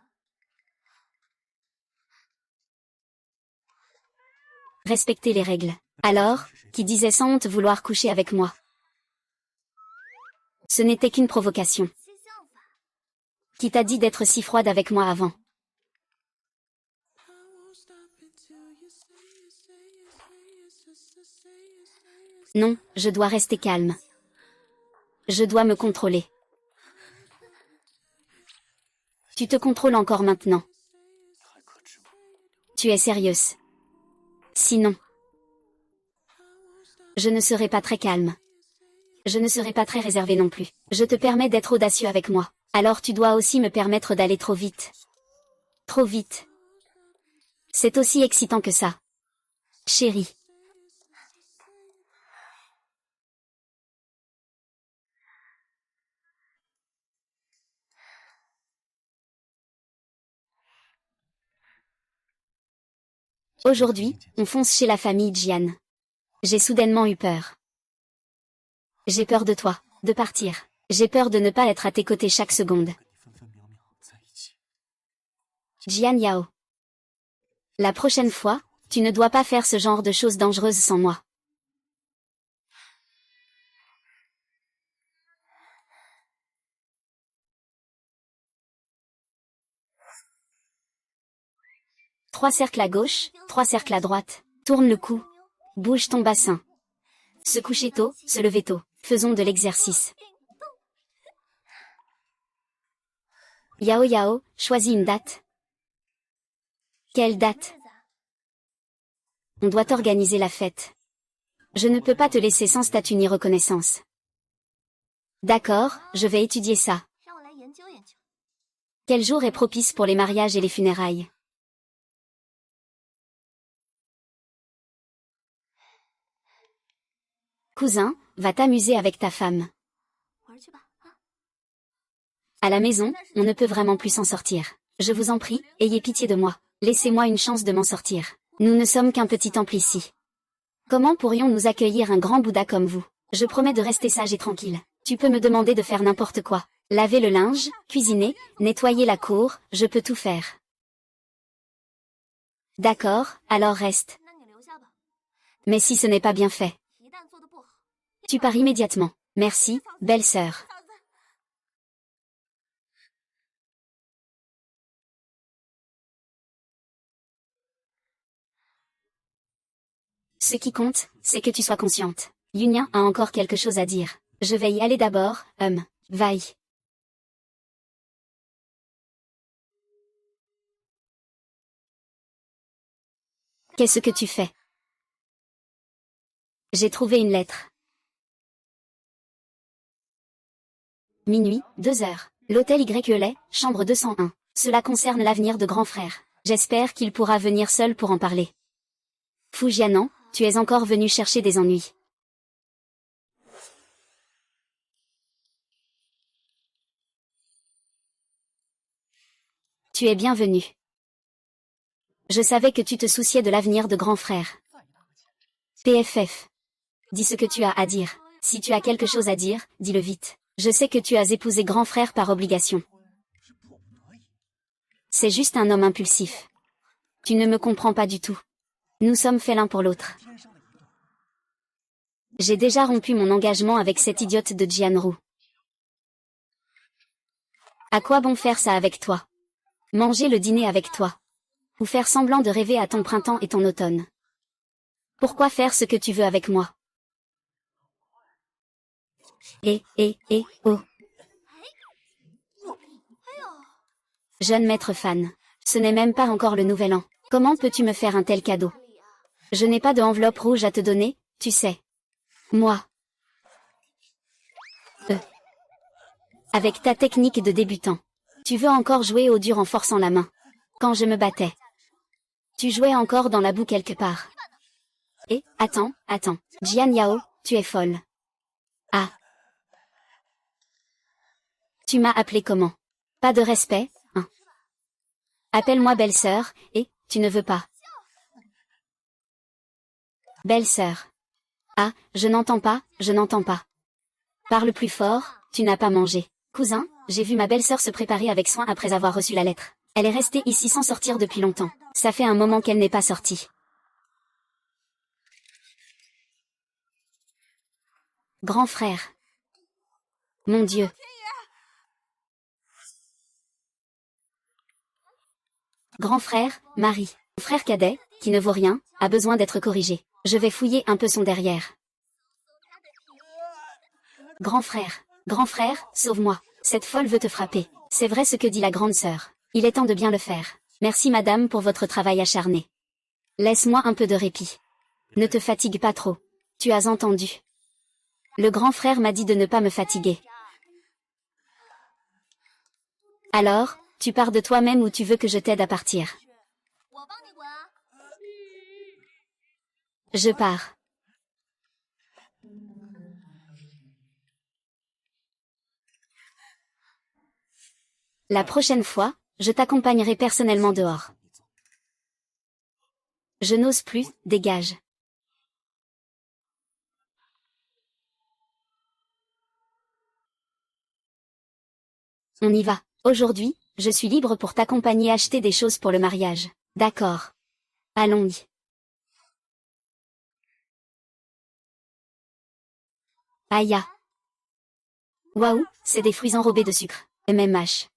Respecter les règles. Alors, qui disait sans honte vouloir coucher avec moi? Ce n'était qu'une provocation. Qui t'a dit d'être si froide avec moi avant? Non, je dois rester calme. Je dois me contrôler. Tu te contrôles encore maintenant. Tu es sérieuse. Sinon, je ne serai pas très calme. Je ne serai pas très réservé non plus. Je te permets d'être audacieux avec moi. Alors tu dois aussi me permettre d'aller trop vite. Trop vite. C'est aussi excitant que ça. Chérie. Aujourd'hui, on fonce chez la famille Jian. J'ai soudainement eu peur. J'ai peur de toi, de partir. J'ai peur de ne pas être à tes côtés chaque seconde. Jian Yao. La prochaine fois, tu ne dois pas faire ce genre de choses dangereuses sans moi. Trois cercles à gauche, trois cercles à droite. Tourne le cou. Bouge ton bassin. Se coucher tôt, se lever tôt. Faisons de l'exercice. Yao Yao, choisis une date. Quelle date? On doit organiser la fête. Je ne peux pas te laisser sans statut ni reconnaissance. D'accord, je vais étudier ça. Quel jour est propice pour les mariages et les funérailles? Cousin, va t'amuser avec ta femme. À la maison, on ne peut vraiment plus s'en sortir. Je vous en prie, ayez pitié de moi. Laissez-moi une chance de m'en sortir. Nous ne sommes qu'un petit temple ici. Comment pourrions-nous accueillir un grand Bouddha comme vous? Je promets de rester sage et tranquille. Tu peux me demander de faire n'importe quoi. Laver le linge, cuisiner, nettoyer la cour, je peux tout faire. D'accord, alors reste. Mais si ce n'est pas bien fait. Tu pars immédiatement. Merci, belle sœur. Ce qui compte, c'est que tu sois consciente. Yunia a encore quelque chose à dire. Je vais y aller d'abord, vaille. Qu'est-ce que tu fais? J'ai trouvé une lettre. Minuit, 2 heures. L'hôtel YELET, chambre 201. Cela concerne l'avenir de grand frère. J'espère qu'il pourra venir seul pour en parler. Fujianan, tu es encore venu chercher des ennuis. Tu es bienvenu. Je savais que tu te souciais de l'avenir de grand frère. PFF. Dis ce que tu as à dire. Si tu as quelque chose à dire, dis-le vite. Je sais que tu as épousé grand frère par obligation. C'est juste un homme impulsif. Tu ne me comprends pas du tout. Nous sommes faits l'un pour l'autre. J'ai déjà rompu mon engagement avec cette idiote de Jianru. À quoi bon faire ça avec toi? Manger le dîner avec toi. Ou faire semblant de rêver à ton printemps et ton automne. Pourquoi faire ce que tu veux avec moi? Oh. Jeune maître fan. Ce n'est même pas encore le nouvel an. Comment peux-tu me faire un tel cadeau? Je n'ai pas de enveloppe rouge à te donner, tu sais. Moi. Avec ta technique de débutant. Tu veux encore jouer au dur en forçant la main. Quand je me battais. Tu jouais encore dans la boue quelque part. Attends. Jian Yao, tu es folle. Ah. Tu m'as appelé comment? Pas de respect, hein? Appelle-moi belle-sœur, et, tu ne veux pas. Belle-sœur. Ah, je n'entends pas. Parle plus fort, tu n'as pas mangé. Cousin, j'ai vu ma belle-sœur se préparer avec soin après avoir reçu la lettre. Elle est restée ici sans sortir depuis longtemps. Ça fait un moment qu'elle n'est pas sortie. Grand frère. Mon Dieu. Grand frère, Marie. Mon frère cadet, qui ne vaut rien, a besoin d'être corrigé. Je vais fouiller un peu son derrière. Grand frère, sauve-moi. Cette folle veut te frapper. C'est vrai ce que dit la grande sœur. Il est temps de bien le faire. Merci madame pour votre travail acharné. Laisse-moi un peu de répit. Ne te fatigue pas trop. Tu as entendu. Le grand frère m'a dit de ne pas me fatiguer. Alors, tu pars de toi-même ou tu veux que je t'aide à partir? Je pars. La prochaine fois, je t'accompagnerai personnellement dehors. Je n'ose plus, dégage. On y va. Aujourd'hui, je suis libre pour t'accompagner acheter des choses pour le mariage. D'accord. Allons-y. Aïe. Waouh, c'est des fruits enrobés de sucre. MMH.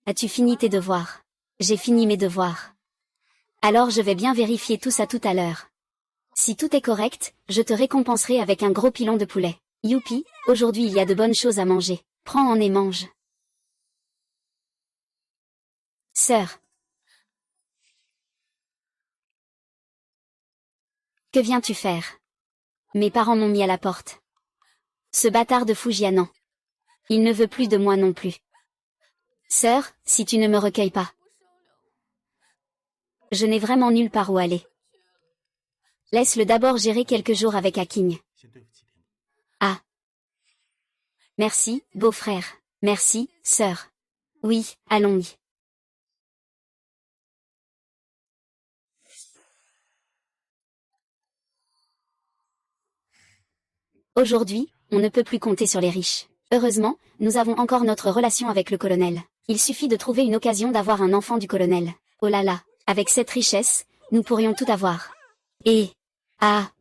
As-tu fini tes devoirs? J'ai fini mes devoirs. Alors je vais bien vérifier tout ça tout à l'heure. Si tout est correct, je te récompenserai avec un gros pilon de poulet. Youpi, aujourd'hui il y a de bonnes choses à manger. Prends en et mange. Sœur. Que viens-tu faire? Mes parents m'ont mis à la porte. Ce bâtard de Fujianan. Il ne veut plus de moi non plus. Sœur, si tu ne me recueilles pas. Je n'ai vraiment nulle part où aller. Laisse-le d'abord gérer quelques jours avec Aking. Ah. Merci, beau-frère. Merci, sœur. Oui, allons-y. Aujourd'hui, on ne peut plus compter sur les riches. Heureusement, nous avons encore notre relation avec le colonel. Il suffit de trouver une occasion d'avoir un enfant du colonel. Oh là là, avec cette richesse, nous pourrions tout avoir. Ah.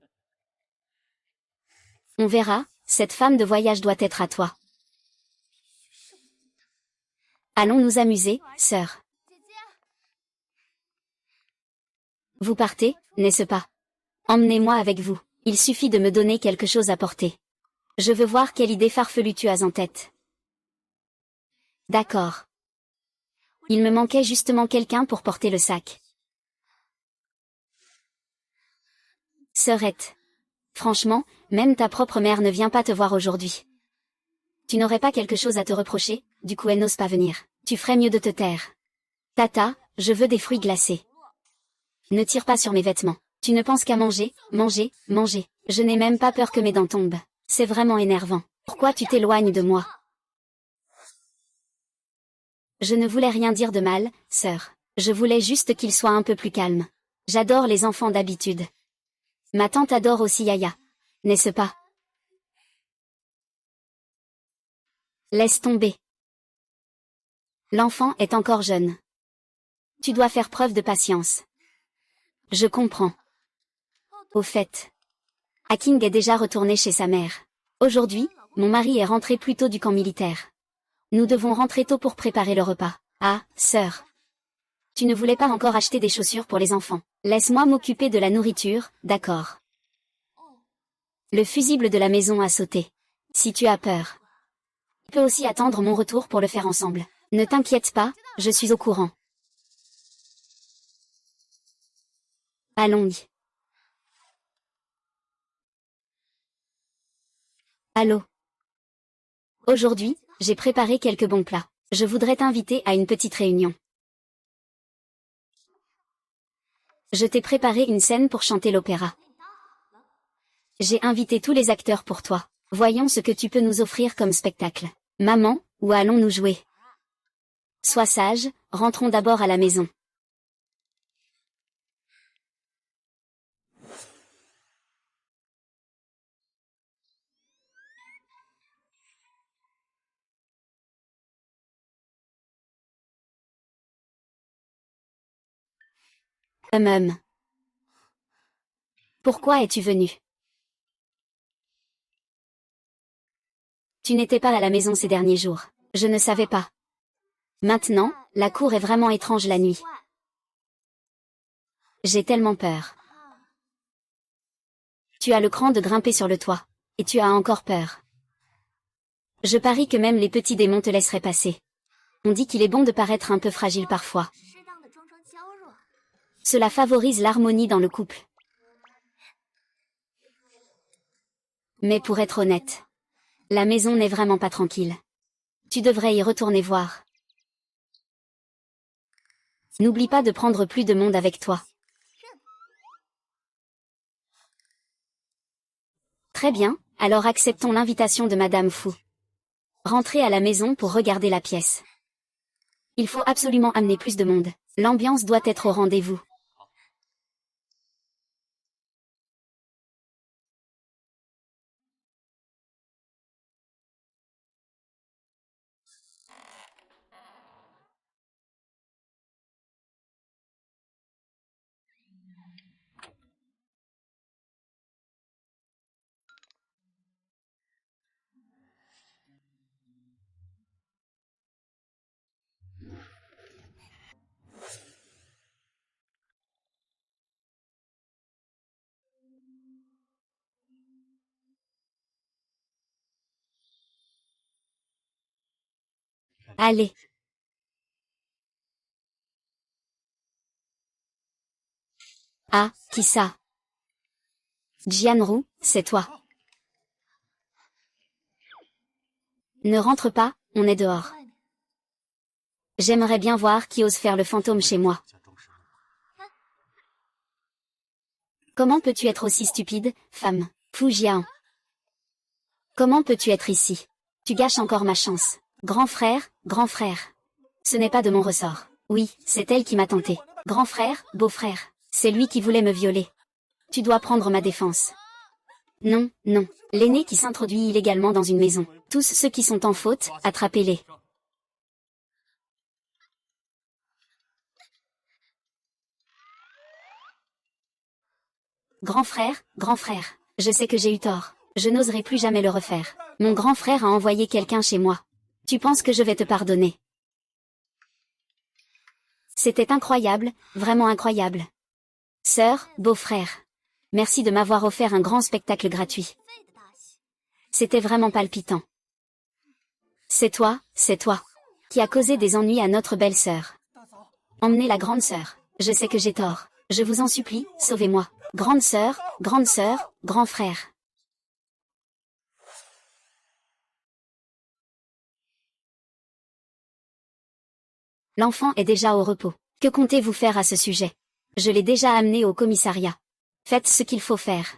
On verra, cette femme de voyage doit être à toi. Allons nous amuser, sœur. Vous partez, n'est-ce pas? Emmenez-moi avec vous. Il suffit de me donner quelque chose à porter. Je veux voir quelle idée farfelue tu as en tête. D'accord. Il me manquait justement quelqu'un pour porter le sac. Sœurette. Franchement, même ta propre mère ne vient pas te voir aujourd'hui. Tu n'aurais pas quelque chose à te reprocher, du coup elle n'ose pas venir. Tu ferais mieux de te taire. Tata, je veux des fruits glacés. Ne tire pas sur mes vêtements. Tu ne penses qu'à manger, manger, manger. Je n'ai même pas peur que mes dents tombent. C'est vraiment énervant. Pourquoi tu t'éloignes de moi? Je ne voulais rien dire de mal, sœur. Je voulais juste qu'il soit un peu plus calme. J'adore les enfants d'habitude. Ma tante adore aussi Yaya. N'est-ce pas? Laisse tomber. L'enfant est encore jeune. Tu dois faire preuve de patience. Je comprends. Au fait, Aking est déjà retourné chez sa mère. Aujourd'hui, mon mari est rentré plus tôt du camp militaire. Nous devons rentrer tôt pour préparer le repas. Ah, sœur. Tu ne voulais pas encore acheter des chaussures pour les enfants. Laisse-moi m'occuper de la nourriture, d'accord. Le fusible de la maison a sauté. Si tu as peur. Tu peux aussi attendre mon retour pour le faire ensemble. Ne t'inquiète pas, je suis au courant. Allons-y. Allô. Aujourd'hui, j'ai préparé quelques bons plats. Je voudrais t'inviter à une petite réunion. Je t'ai préparé une scène pour chanter l'opéra. J'ai invité tous les acteurs pour toi. Voyons ce que tu peux nous offrir comme spectacle. Maman, où allons-nous jouer? Sois sage, rentrons d'abord à la maison. Hum. Pourquoi es-tu venu? Tu n'étais pas à la maison ces derniers jours. Je ne savais pas. Maintenant, la cour est vraiment étrange la nuit. J'ai tellement peur. Tu as le cran de grimper sur le toit. Et tu as encore peur. Je parie que même les petits démons te laisseraient passer. On dit qu'il est bon de paraître un peu fragile parfois. Cela favorise l'harmonie dans le couple. Mais pour être honnête, la maison n'est vraiment pas tranquille. Tu devrais y retourner voir. N'oublie pas de prendre plus de monde avec toi. Très bien, alors acceptons l'invitation de Madame Fou. Rentrez à la maison pour regarder la pièce. Il faut absolument amener plus de monde. L'ambiance doit être au rendez-vous. Allez. Ah, qui ça? Jianru, c'est toi. Ne rentre pas, on est dehors. J'aimerais bien voir qui ose faire le fantôme chez moi. Comment peux-tu être aussi stupide, femme? Fu Jian. Comment peux-tu être ici? Tu gâches encore ma chance. Grand frère, grand frère. Ce n'est pas de mon ressort. Oui, c'est elle qui m'a tenté. Grand frère, beau-frère. C'est lui qui voulait me violer. Tu dois prendre ma défense. Non, non. L'aîné qui s'introduit illégalement dans une maison. Tous ceux qui sont en faute, attrapez-les. Grand frère, je sais que j'ai eu tort. Je n'oserai plus jamais le refaire. Mon grand frère a envoyé quelqu'un chez moi. Tu penses que je vais te pardonner? C'était incroyable, vraiment incroyable. Sœur, beau-frère. Merci de m'avoir offert un grand spectacle gratuit. C'était vraiment palpitant. C'est toi, qui a causé des ennuis à notre belle-sœur. Emmenez la grande sœur. Je sais que j'ai tort. Je vous en supplie, sauvez-moi. Grande sœur, grand frère. L'enfant est déjà au repos. Que comptez-vous faire à ce sujet? Je l'ai déjà amené au commissariat. Faites ce qu'il faut faire.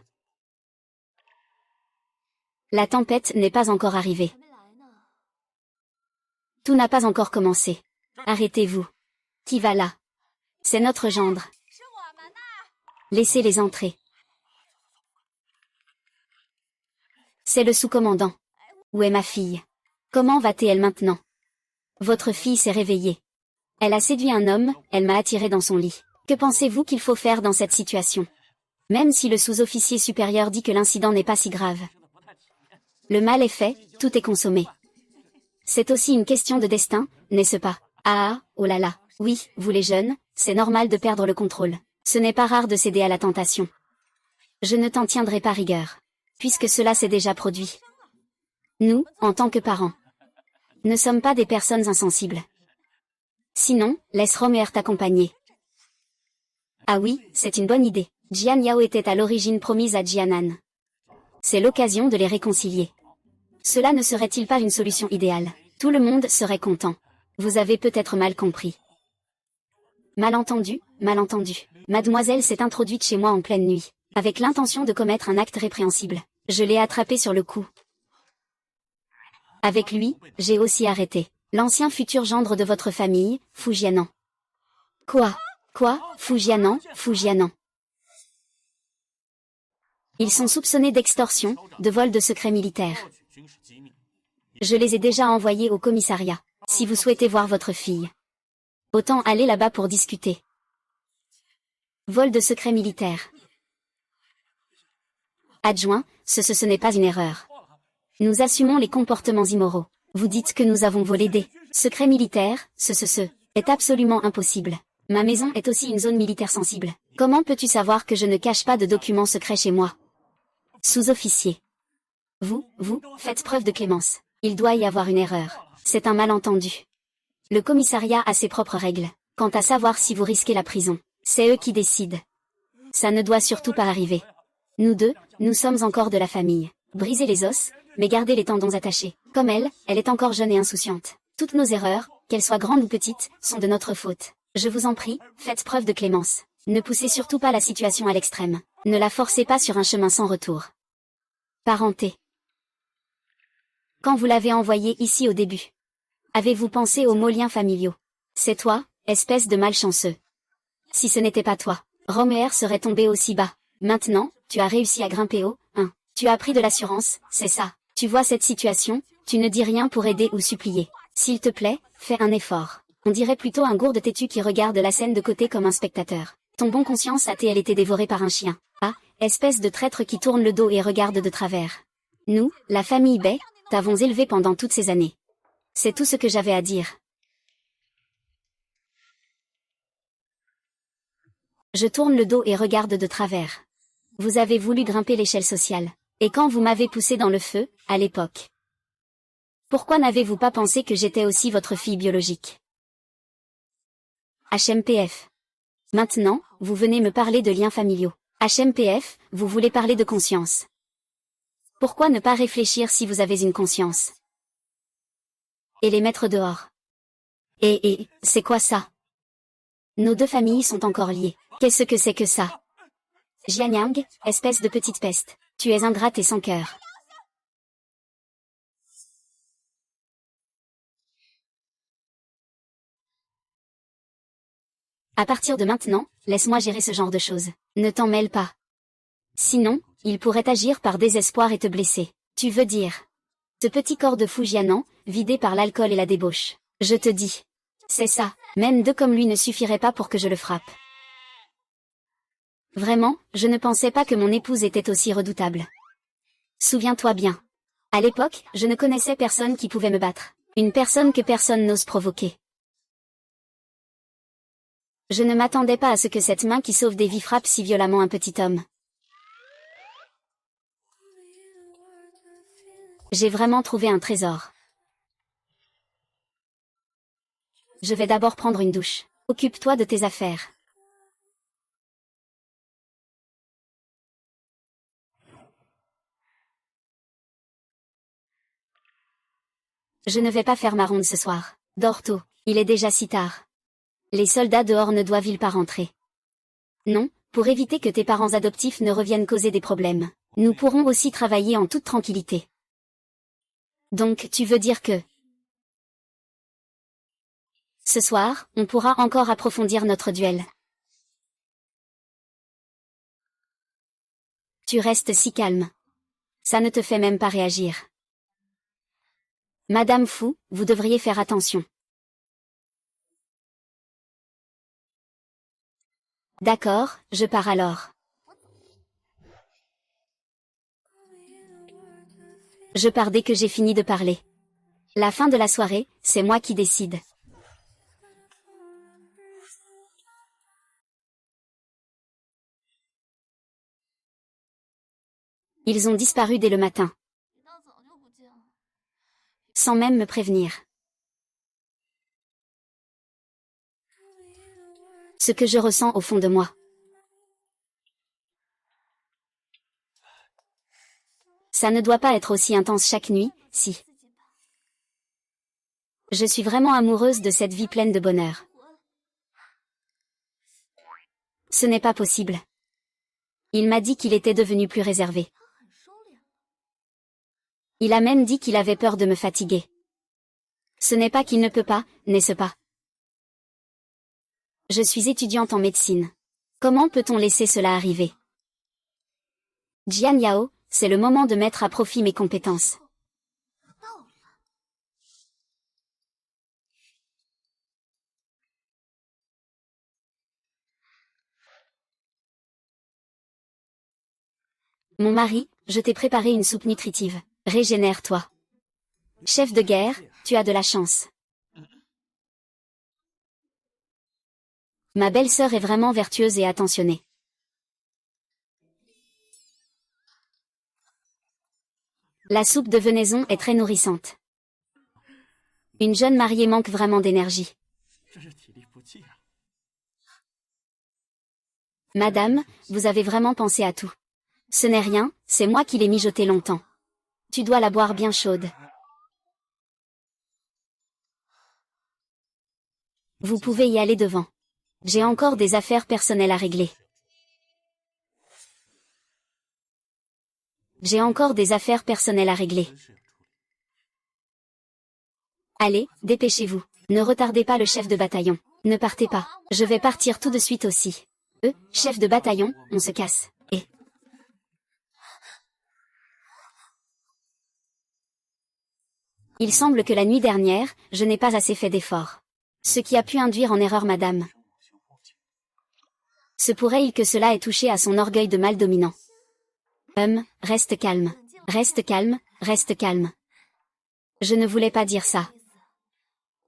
La tempête n'est pas encore arrivée. Tout n'a pas encore commencé. Arrêtez-vous. Qui va là? C'est notre gendre. Laissez-les entrer. C'est le sous-commandant. Où est ma fille? Comment va-t-elle maintenant? Votre fille s'est réveillée. Elle a séduit un homme, elle m'a attiré dans son lit. Que pensez-vous qu'il faut faire dans cette situation? Même si le sous-officier supérieur dit que l'incident n'est pas si grave. Le mal est fait, tout est consommé. C'est aussi une question de destin, n'est-ce pas? Ah, oh là là, oui, vous les jeunes, c'est normal de perdre le contrôle. Ce n'est pas rare de céder à la tentation. Je ne t'en tiendrai pas rigueur. Puisque cela s'est déjà produit. Nous, en tant que parents, ne sommes pas des personnes insensibles. Sinon, laisse Romer t'accompagner. Ah oui, c'est une bonne idée. Jian Yao était à l'origine promise à Jianan. C'est l'occasion de les réconcilier. Cela ne serait-il pas une solution idéale? Tout le monde serait content. Vous avez peut-être mal compris. Malentendu, malentendu. Mademoiselle s'est introduite chez moi en pleine nuit, avec l'intention de commettre un acte répréhensible. Je l'ai attrapé sur le coup. Avec lui, j'ai aussi arrêté l'ancien futur gendre de votre famille, Fu Jianan. Quoi? Fu Jianan, Fu Jianan. Ils sont soupçonnés d'extorsion, de vol de secrets militaires. Je les ai déjà envoyés au commissariat. Si vous souhaitez voir votre fille, autant aller là-bas pour discuter. Vol de secrets militaires. Adjoint, ce n'est pas une erreur. Nous assumons les comportements immoraux. Vous dites que nous avons volé des secrets militaires, ce est absolument impossible. Ma maison est aussi une zone militaire sensible. Comment peux-tu savoir que je ne cache pas de documents secrets chez moi? Sous-officier. Vous, faites preuve de clémence. Il doit y avoir une erreur. C'est un malentendu. Le commissariat a ses propres règles. Quant à savoir si vous risquez la prison, c'est eux qui décident. Ça ne doit surtout pas arriver. Nous deux, nous sommes encore de la famille. Brisez les os, mais gardez les tendons attachés. Comme elle est encore jeune et insouciante. Toutes nos erreurs, qu'elles soient grandes ou petites, sont de notre faute. Je vous en prie, faites preuve de clémence. Ne poussez surtout pas la situation à l'extrême. Ne la forcez pas sur un chemin sans retour. Parenté. Quand vous l'avez envoyé ici au début, avez-vous pensé aux mots liens familiaux? C'est toi, espèce de malchanceux. Si ce n'était pas toi, Romer serait tombé aussi bas. Maintenant, tu as réussi à grimper haut, hein. Tu as pris de l'assurance, c'est ça. Tu vois cette situation, tu ne dis rien pour aider ou supplier. S'il te plaît, fais un effort. On dirait plutôt un gourde têtu qui regarde la scène de côté comme un spectateur. Ton bon conscience a-t-elle été dévoré par un chien? Ah, espèce de traître qui tourne le dos et regarde de travers. Nous, la famille Bai, t'avons élevé pendant toutes ces années. C'est tout ce que j'avais à dire. Je tourne le dos et regarde de travers. Vous avez voulu grimper l'échelle sociale. Et quand vous m'avez poussé dans le feu, à l'époque. Pourquoi n'avez-vous pas pensé que j'étais aussi votre fille biologique? HMPF. Maintenant, vous venez me parler de liens familiaux. HMPF, vous voulez parler de conscience. Pourquoi ne pas réfléchir si vous avez une conscience? Et les mettre dehors. Et, c'est quoi ça? Nos deux familles sont encore liées. Qu'est-ce que c'est que ça? Jianyang, espèce de petite peste. Tu es ingrate et sans cœur. À partir de maintenant, laisse-moi gérer ce genre de choses. Ne t'en mêle pas. Sinon, il pourrait agir par désespoir et te blesser. Tu veux dire? Ce petit corps de Fu Jianan, vidé par l'alcool et la débauche. Je te dis. C'est ça, même deux comme lui ne suffiraient pas pour que je le frappe. Vraiment, je ne pensais pas que mon épouse était aussi redoutable. Souviens-toi bien. À l'époque, je ne connaissais personne qui pouvait me battre. Une personne que personne n'ose provoquer. Je ne m'attendais pas à ce que cette main qui sauve des vies frappe si violemment un petit homme. J'ai vraiment trouvé un trésor. Je vais d'abord prendre une douche. Occupe-toi de tes affaires. Je ne vais pas faire ma ronde ce soir. Dors tôt, il est déjà si tard. Les soldats dehors ne doivent-ils pas rentrer? Non, pour éviter que tes parents adoptifs ne reviennent causer des problèmes. Nous pourrons aussi travailler en toute tranquillité. Donc tu veux dire que... Ce soir, on pourra encore approfondir notre duel. Tu restes si calme. Ça ne te fait même pas réagir. Madame Fu, vous devriez faire attention. D'accord, je pars alors. Je pars dès que j'ai fini de parler. La fin de la soirée, c'est moi qui décide. Ils ont disparu dès le matin. Sans même me prévenir. Ce que je ressens au fond de moi. Ça ne doit pas être aussi intense chaque nuit, si. Je suis vraiment amoureuse de cette vie pleine de bonheur. Ce n'est pas possible. Il m'a dit qu'il était devenu plus réservé. Il a même dit qu'il avait peur de me fatiguer. Ce n'est pas qu'il ne peut pas, n'est-ce pas? Je suis étudiante en médecine. Comment peut-on laisser cela arriver? Jian Yao, c'est le moment de mettre à profit mes compétences. Mon mari, je t'ai préparé une soupe nutritive. Régénère-toi. Chef de guerre, tu as de la chance. Ma belle-sœur est vraiment vertueuse et attentionnée. La soupe de venaison est très nourrissante. Une jeune mariée manque vraiment d'énergie. Madame, vous avez vraiment pensé à tout. Ce n'est rien, c'est moi qui l'ai mijotée longtemps. Tu dois la boire bien chaude. Vous pouvez y aller devant. J'ai encore des affaires personnelles à régler. J'ai encore des affaires personnelles à régler. Allez, dépêchez-vous. Ne retardez pas le chef de bataillon. Ne partez pas. Je vais partir tout de suite aussi. Chef de bataillon, on se casse. Et... Il semble que la nuit dernière, je n'ai pas assez fait d'efforts. Ce qui a pu induire en erreur madame. Se pourrait-il que cela ait touché à son orgueil de mâle dominant? Reste calme. Reste calme, reste calme. Je ne voulais pas dire ça.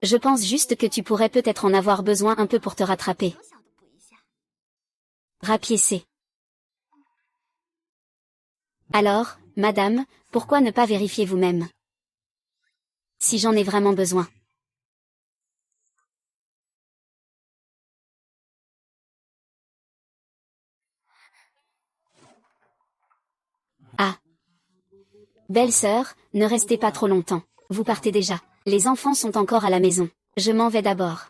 Je pense juste que tu pourrais peut-être en avoir besoin un peu pour te rattraper. Rapiécer. Alors, madame, pourquoi ne pas vérifier vous-même? Si j'en ai vraiment besoin. Ah. Belle-sœur, ne restez pas trop longtemps. Vous partez déjà. Les enfants sont encore à la maison. Je m'en vais d'abord.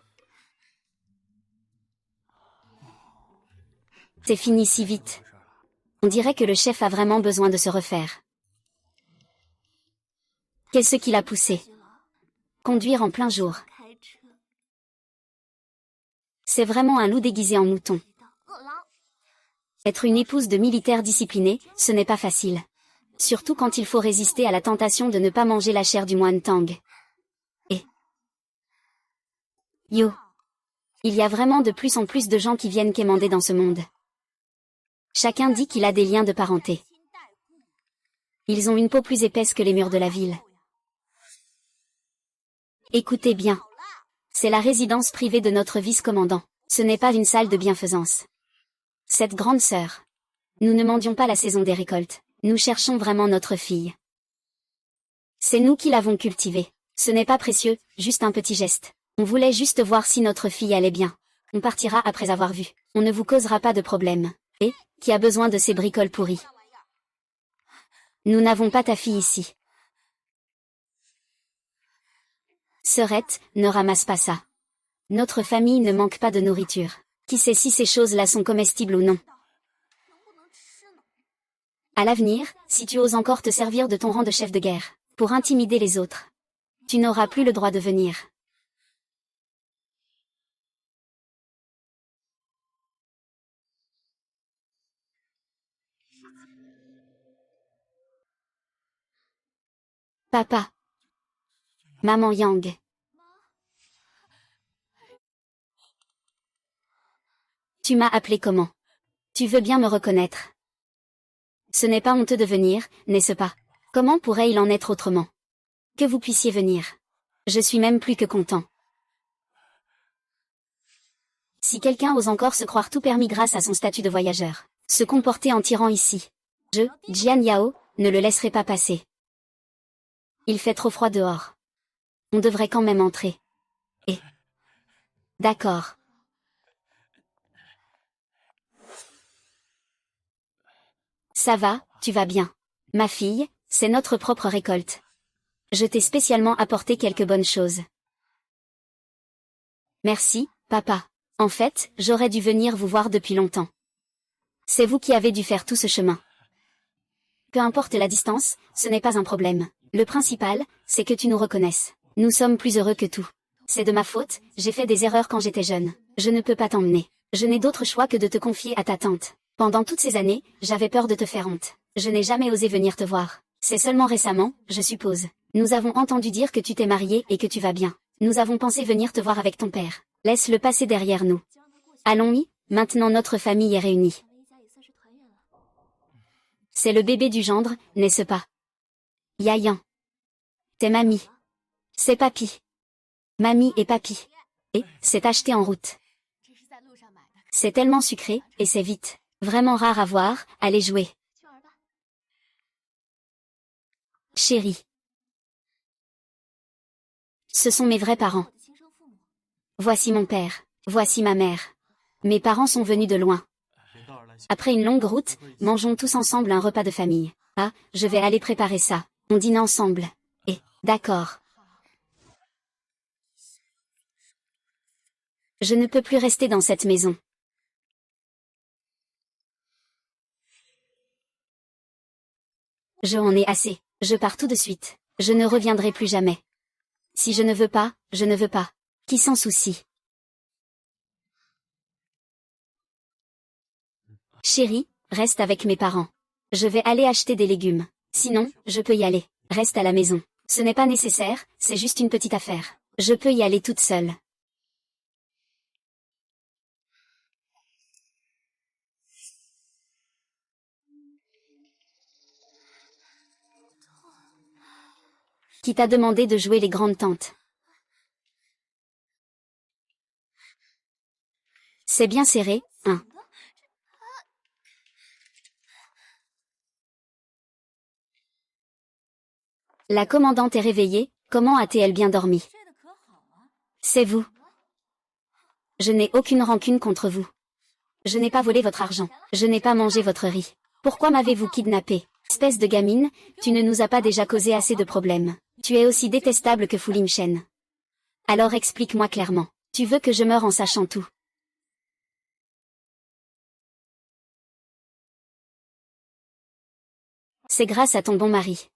C'est fini si vite. On dirait que le chef a vraiment besoin de se refaire. Qu'est-ce qui l'a poussé? Conduire en plein jour. C'est vraiment un loup déguisé en mouton. Être une épouse de militaire discipliné, ce n'est pas facile. Surtout quand il faut résister à la tentation de ne pas manger la chair du moine Tang. Et... Yo. Il y a vraiment de plus en plus de gens qui viennent quémander dans ce monde. Chacun dit qu'il a des liens de parenté. Ils ont une peau plus épaisse que les murs de la ville. Écoutez bien. C'est la résidence privée de notre vice-commandant. Ce n'est pas une salle de bienfaisance. Cette grande sœur. Nous ne mendions pas la saison des récoltes. Nous cherchons vraiment notre fille. C'est nous qui l'avons cultivée. Ce n'est pas précieux, juste un petit geste. On voulait juste voir si notre fille allait bien. On partira après avoir vu. On ne vous causera pas de problème. Et, qui a besoin de ces bricoles pourries? Nous n'avons pas ta fille ici. Sœurette, ne ramasse pas ça. Notre famille ne manque pas de nourriture. Qui sait si ces choses-là sont comestibles ou non? À l'avenir, si tu oses encore te servir de ton rang de chef de guerre, pour intimider les autres, tu n'auras plus le droit de venir. Papa. Maman Yang. Tu m'as appelé comment? Tu veux bien me reconnaître? Ce n'est pas honteux de venir, n'est-ce pas? Comment pourrait-il en être autrement? Que vous puissiez venir. Je suis même plus que content. Si quelqu'un ose encore se croire tout permis grâce à son statut de voyageur, se comporter en tyran ici, je, Jian Yao, ne le laisserai pas passer. Il fait trop froid dehors. On devrait quand même entrer. Et... D'accord. Ça va, tu vas bien. Ma fille, c'est notre propre récolte. Je t'ai spécialement apporté quelques bonnes choses. Merci, papa. En fait, j'aurais dû venir vous voir depuis longtemps. C'est vous qui avez dû faire tout ce chemin. Peu importe la distance, ce n'est pas un problème. Le principal, c'est que tu nous reconnaisses. Nous sommes plus heureux que tout. C'est de ma faute, j'ai fait des erreurs quand j'étais jeune. Je ne peux pas t'emmener. Je n'ai d'autre choix que de te confier à ta tante. Pendant toutes ces années, j'avais peur de te faire honte. Je n'ai jamais osé venir te voir. C'est seulement récemment, je suppose. Nous avons entendu dire que tu t'es marié et que tu vas bien. Nous avons pensé venir te voir avec ton père. Laisse-le passer derrière nous. Allons-y, maintenant notre famille est réunie. C'est le bébé du gendre, n'est-ce pas? Yayan. C'est mamie. C'est papy. Mamie et papy. Et, c'est acheté en route. C'est tellement sucré, et c'est vite. Vraiment rare à voir, allez jouer. Chérie. Ce sont mes vrais parents. Voici mon père, voici ma mère. Mes parents sont venus de loin. Après une longue route, mangeons tous ensemble un repas de famille. Ah, je vais aller préparer ça. On dîne ensemble. Et, d'accord. Je ne peux plus rester dans cette maison. Je en ai assez. Je pars tout de suite. Je ne reviendrai plus jamais. Si je ne veux pas, je ne veux pas. Qui s'en soucie? Chérie, reste avec mes parents. Je vais aller acheter des légumes. Sinon, je peux y aller. Reste à la maison. Ce n'est pas nécessaire, c'est juste une petite affaire. Je peux y aller toute seule. Qui t'a demandé de jouer les grandes tantes? C'est bien serré, hein? La commandante est réveillée, comment a-t-elle bien dormi? C'est vous. Je n'ai aucune rancune contre vous. Je n'ai pas volé votre argent. Je n'ai pas mangé votre riz. Pourquoi m'avez-vous kidnappé? Espèce de gamine, tu ne nous as pas déjà causé assez de problèmes. Tu es aussi détestable que Fu Lingchen. Alors explique-moi clairement. Tu veux que je meure en sachant tout? C'est grâce à ton bon mari.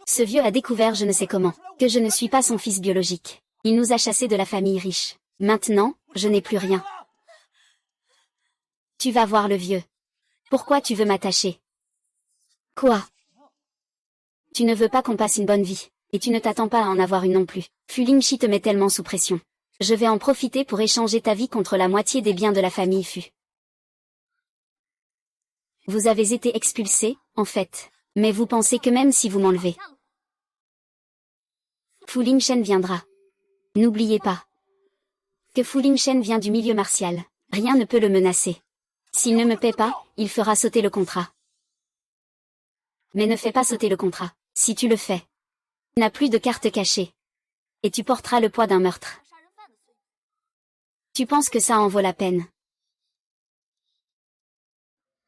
Ce vieux a découvert je ne sais comment, que je ne suis pas son fils biologique. Il nous a chassés de la famille riche. Maintenant, je n'ai plus rien. Tu vas voir le vieux. Pourquoi tu veux m'attacher? Quoi? Tu ne veux pas qu'on passe une bonne vie, et tu ne t'attends pas à en avoir une non plus. Fu Lingchi te met tellement sous pression. Je vais en profiter pour échanger ta vie contre la moitié des biens de la famille Fu. Vous avez été expulsé, en fait. Mais vous pensez que même si vous m'enlevez, Fu Lingchen viendra. N'oubliez pas que Fu Lingchen vient du milieu martial. Rien ne peut le menacer. S'il ne me paie pas, il fera sauter le contrat. Mais ne fais pas sauter le contrat. Si tu le fais, tu n'as plus de carte cachée. Et tu porteras le poids d'un meurtre. Tu penses que ça en vaut la peine?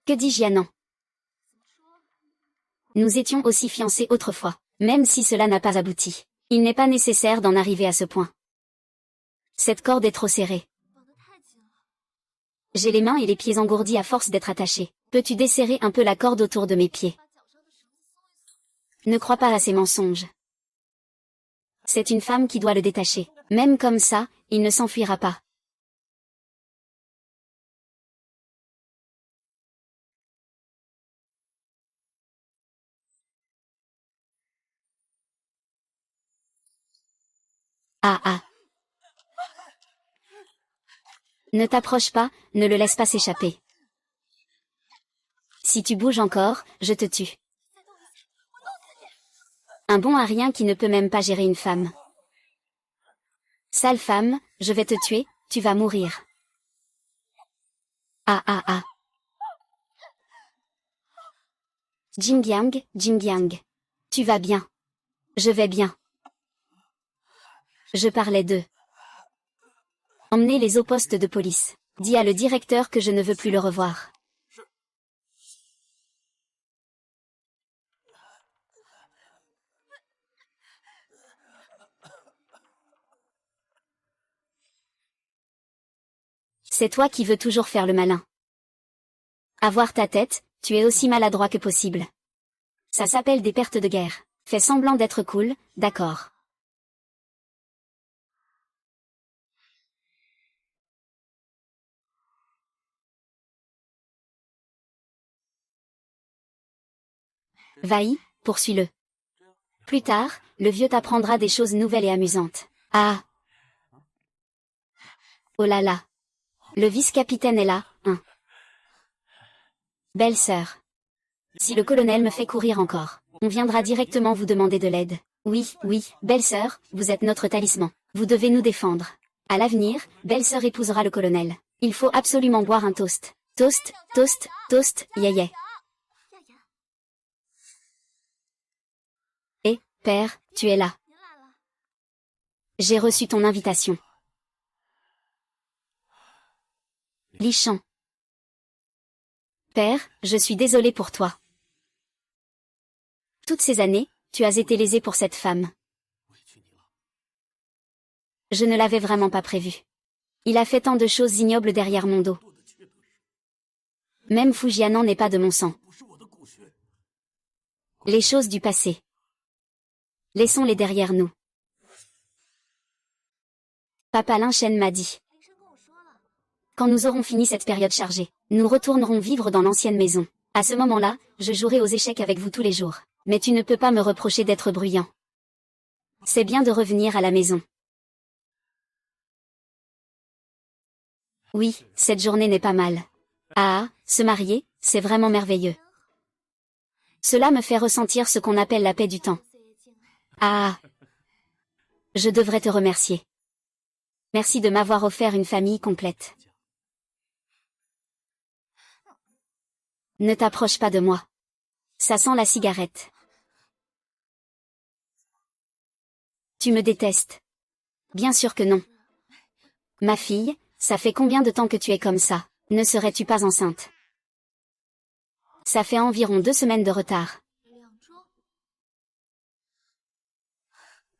Que dis-je, Yanan? Nous étions aussi fiancés autrefois, même si cela n'a pas abouti. Il n'est pas nécessaire d'en arriver à ce point. Cette corde est trop serrée. J'ai les mains et les pieds engourdis à force d'être attachés. Peux-tu desserrer un peu la corde autour de mes pieds? Ne crois pas à ces mensonges. C'est une femme qui doit le détacher. Même comme ça, il ne s'enfuira pas. Ah ah. Ne t'approche pas, ne le laisse pas s'échapper. Si tu bouges encore, je te tue. Un bon à rien qui ne peut même pas gérer une femme. Sale femme, je vais te tuer, tu vas mourir. Ah ah ah. Jingyang, Jingyang. Tu vas bien. Je vais bien. Je parlais d'eux. Emmenez-les au poste de police. Dis à le directeur que je ne veux plus le revoir. C'est toi qui veux toujours faire le malin. Avoir ta tête, tu es aussi maladroit que possible. Ça s'appelle des pertes de guerre. Fais semblant d'être cool, d'accord. Vas-y, poursuis-le. Plus tard, le vieux t'apprendra des choses nouvelles et amusantes. Ah. Oh là là. Le vice-capitaine est là, hein. Belle sœur. Si le colonel me fait courir encore, on viendra directement vous demander de l'aide. Oui, oui, belle sœur, vous êtes notre talisman. Vous devez nous défendre. À l'avenir, belle sœur épousera le colonel. Il faut absolument boire un toast. Toast, toast, toast, yeah. Eh, père, tu es là. J'ai reçu ton invitation. Lichan. Père, je suis désolé pour toi. Toutes ces années, tu as été lésé pour cette femme. Je ne l'avais vraiment pas prévu. Il a fait tant de choses ignobles derrière mon dos. Même Fujianan n'est pas de mon sang. Les choses du passé. Laissons-les derrière nous. Papa Linchen m'a dit. Quand nous aurons fini cette période chargée, nous retournerons vivre dans l'ancienne maison. À ce moment-là, je jouerai aux échecs avec vous tous les jours. Mais tu ne peux pas me reprocher d'être bruyant. C'est bien de revenir à la maison. Oui, cette journée n'est pas mal. Ah, se marier, c'est vraiment merveilleux. Cela me fait ressentir ce qu'on appelle la paix du temps. Ah. Je devrais te remercier. Merci de m'avoir offert une famille complète. Ne t'approche pas de moi. Ça sent la cigarette. Tu me détestes. Bien sûr que non. Ma fille, ça fait combien de temps que tu es comme ça? Ne serais-tu pas enceinte? Ça fait environ 2 semaines de retard.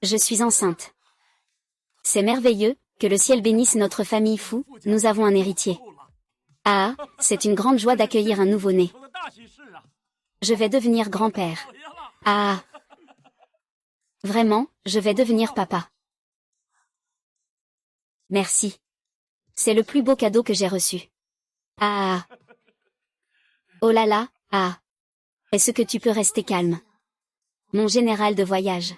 Je suis enceinte. C'est merveilleux, que le ciel bénisse notre famille fou, nous avons un héritier. Ah, c'est une grande joie d'accueillir un nouveau-né. Je vais devenir grand-père. Ah. Vraiment, je vais devenir papa. Merci. C'est le plus beau cadeau que j'ai reçu. Ah. Oh là là, ah. Est-ce que tu peux rester calme? Mon général de voyage.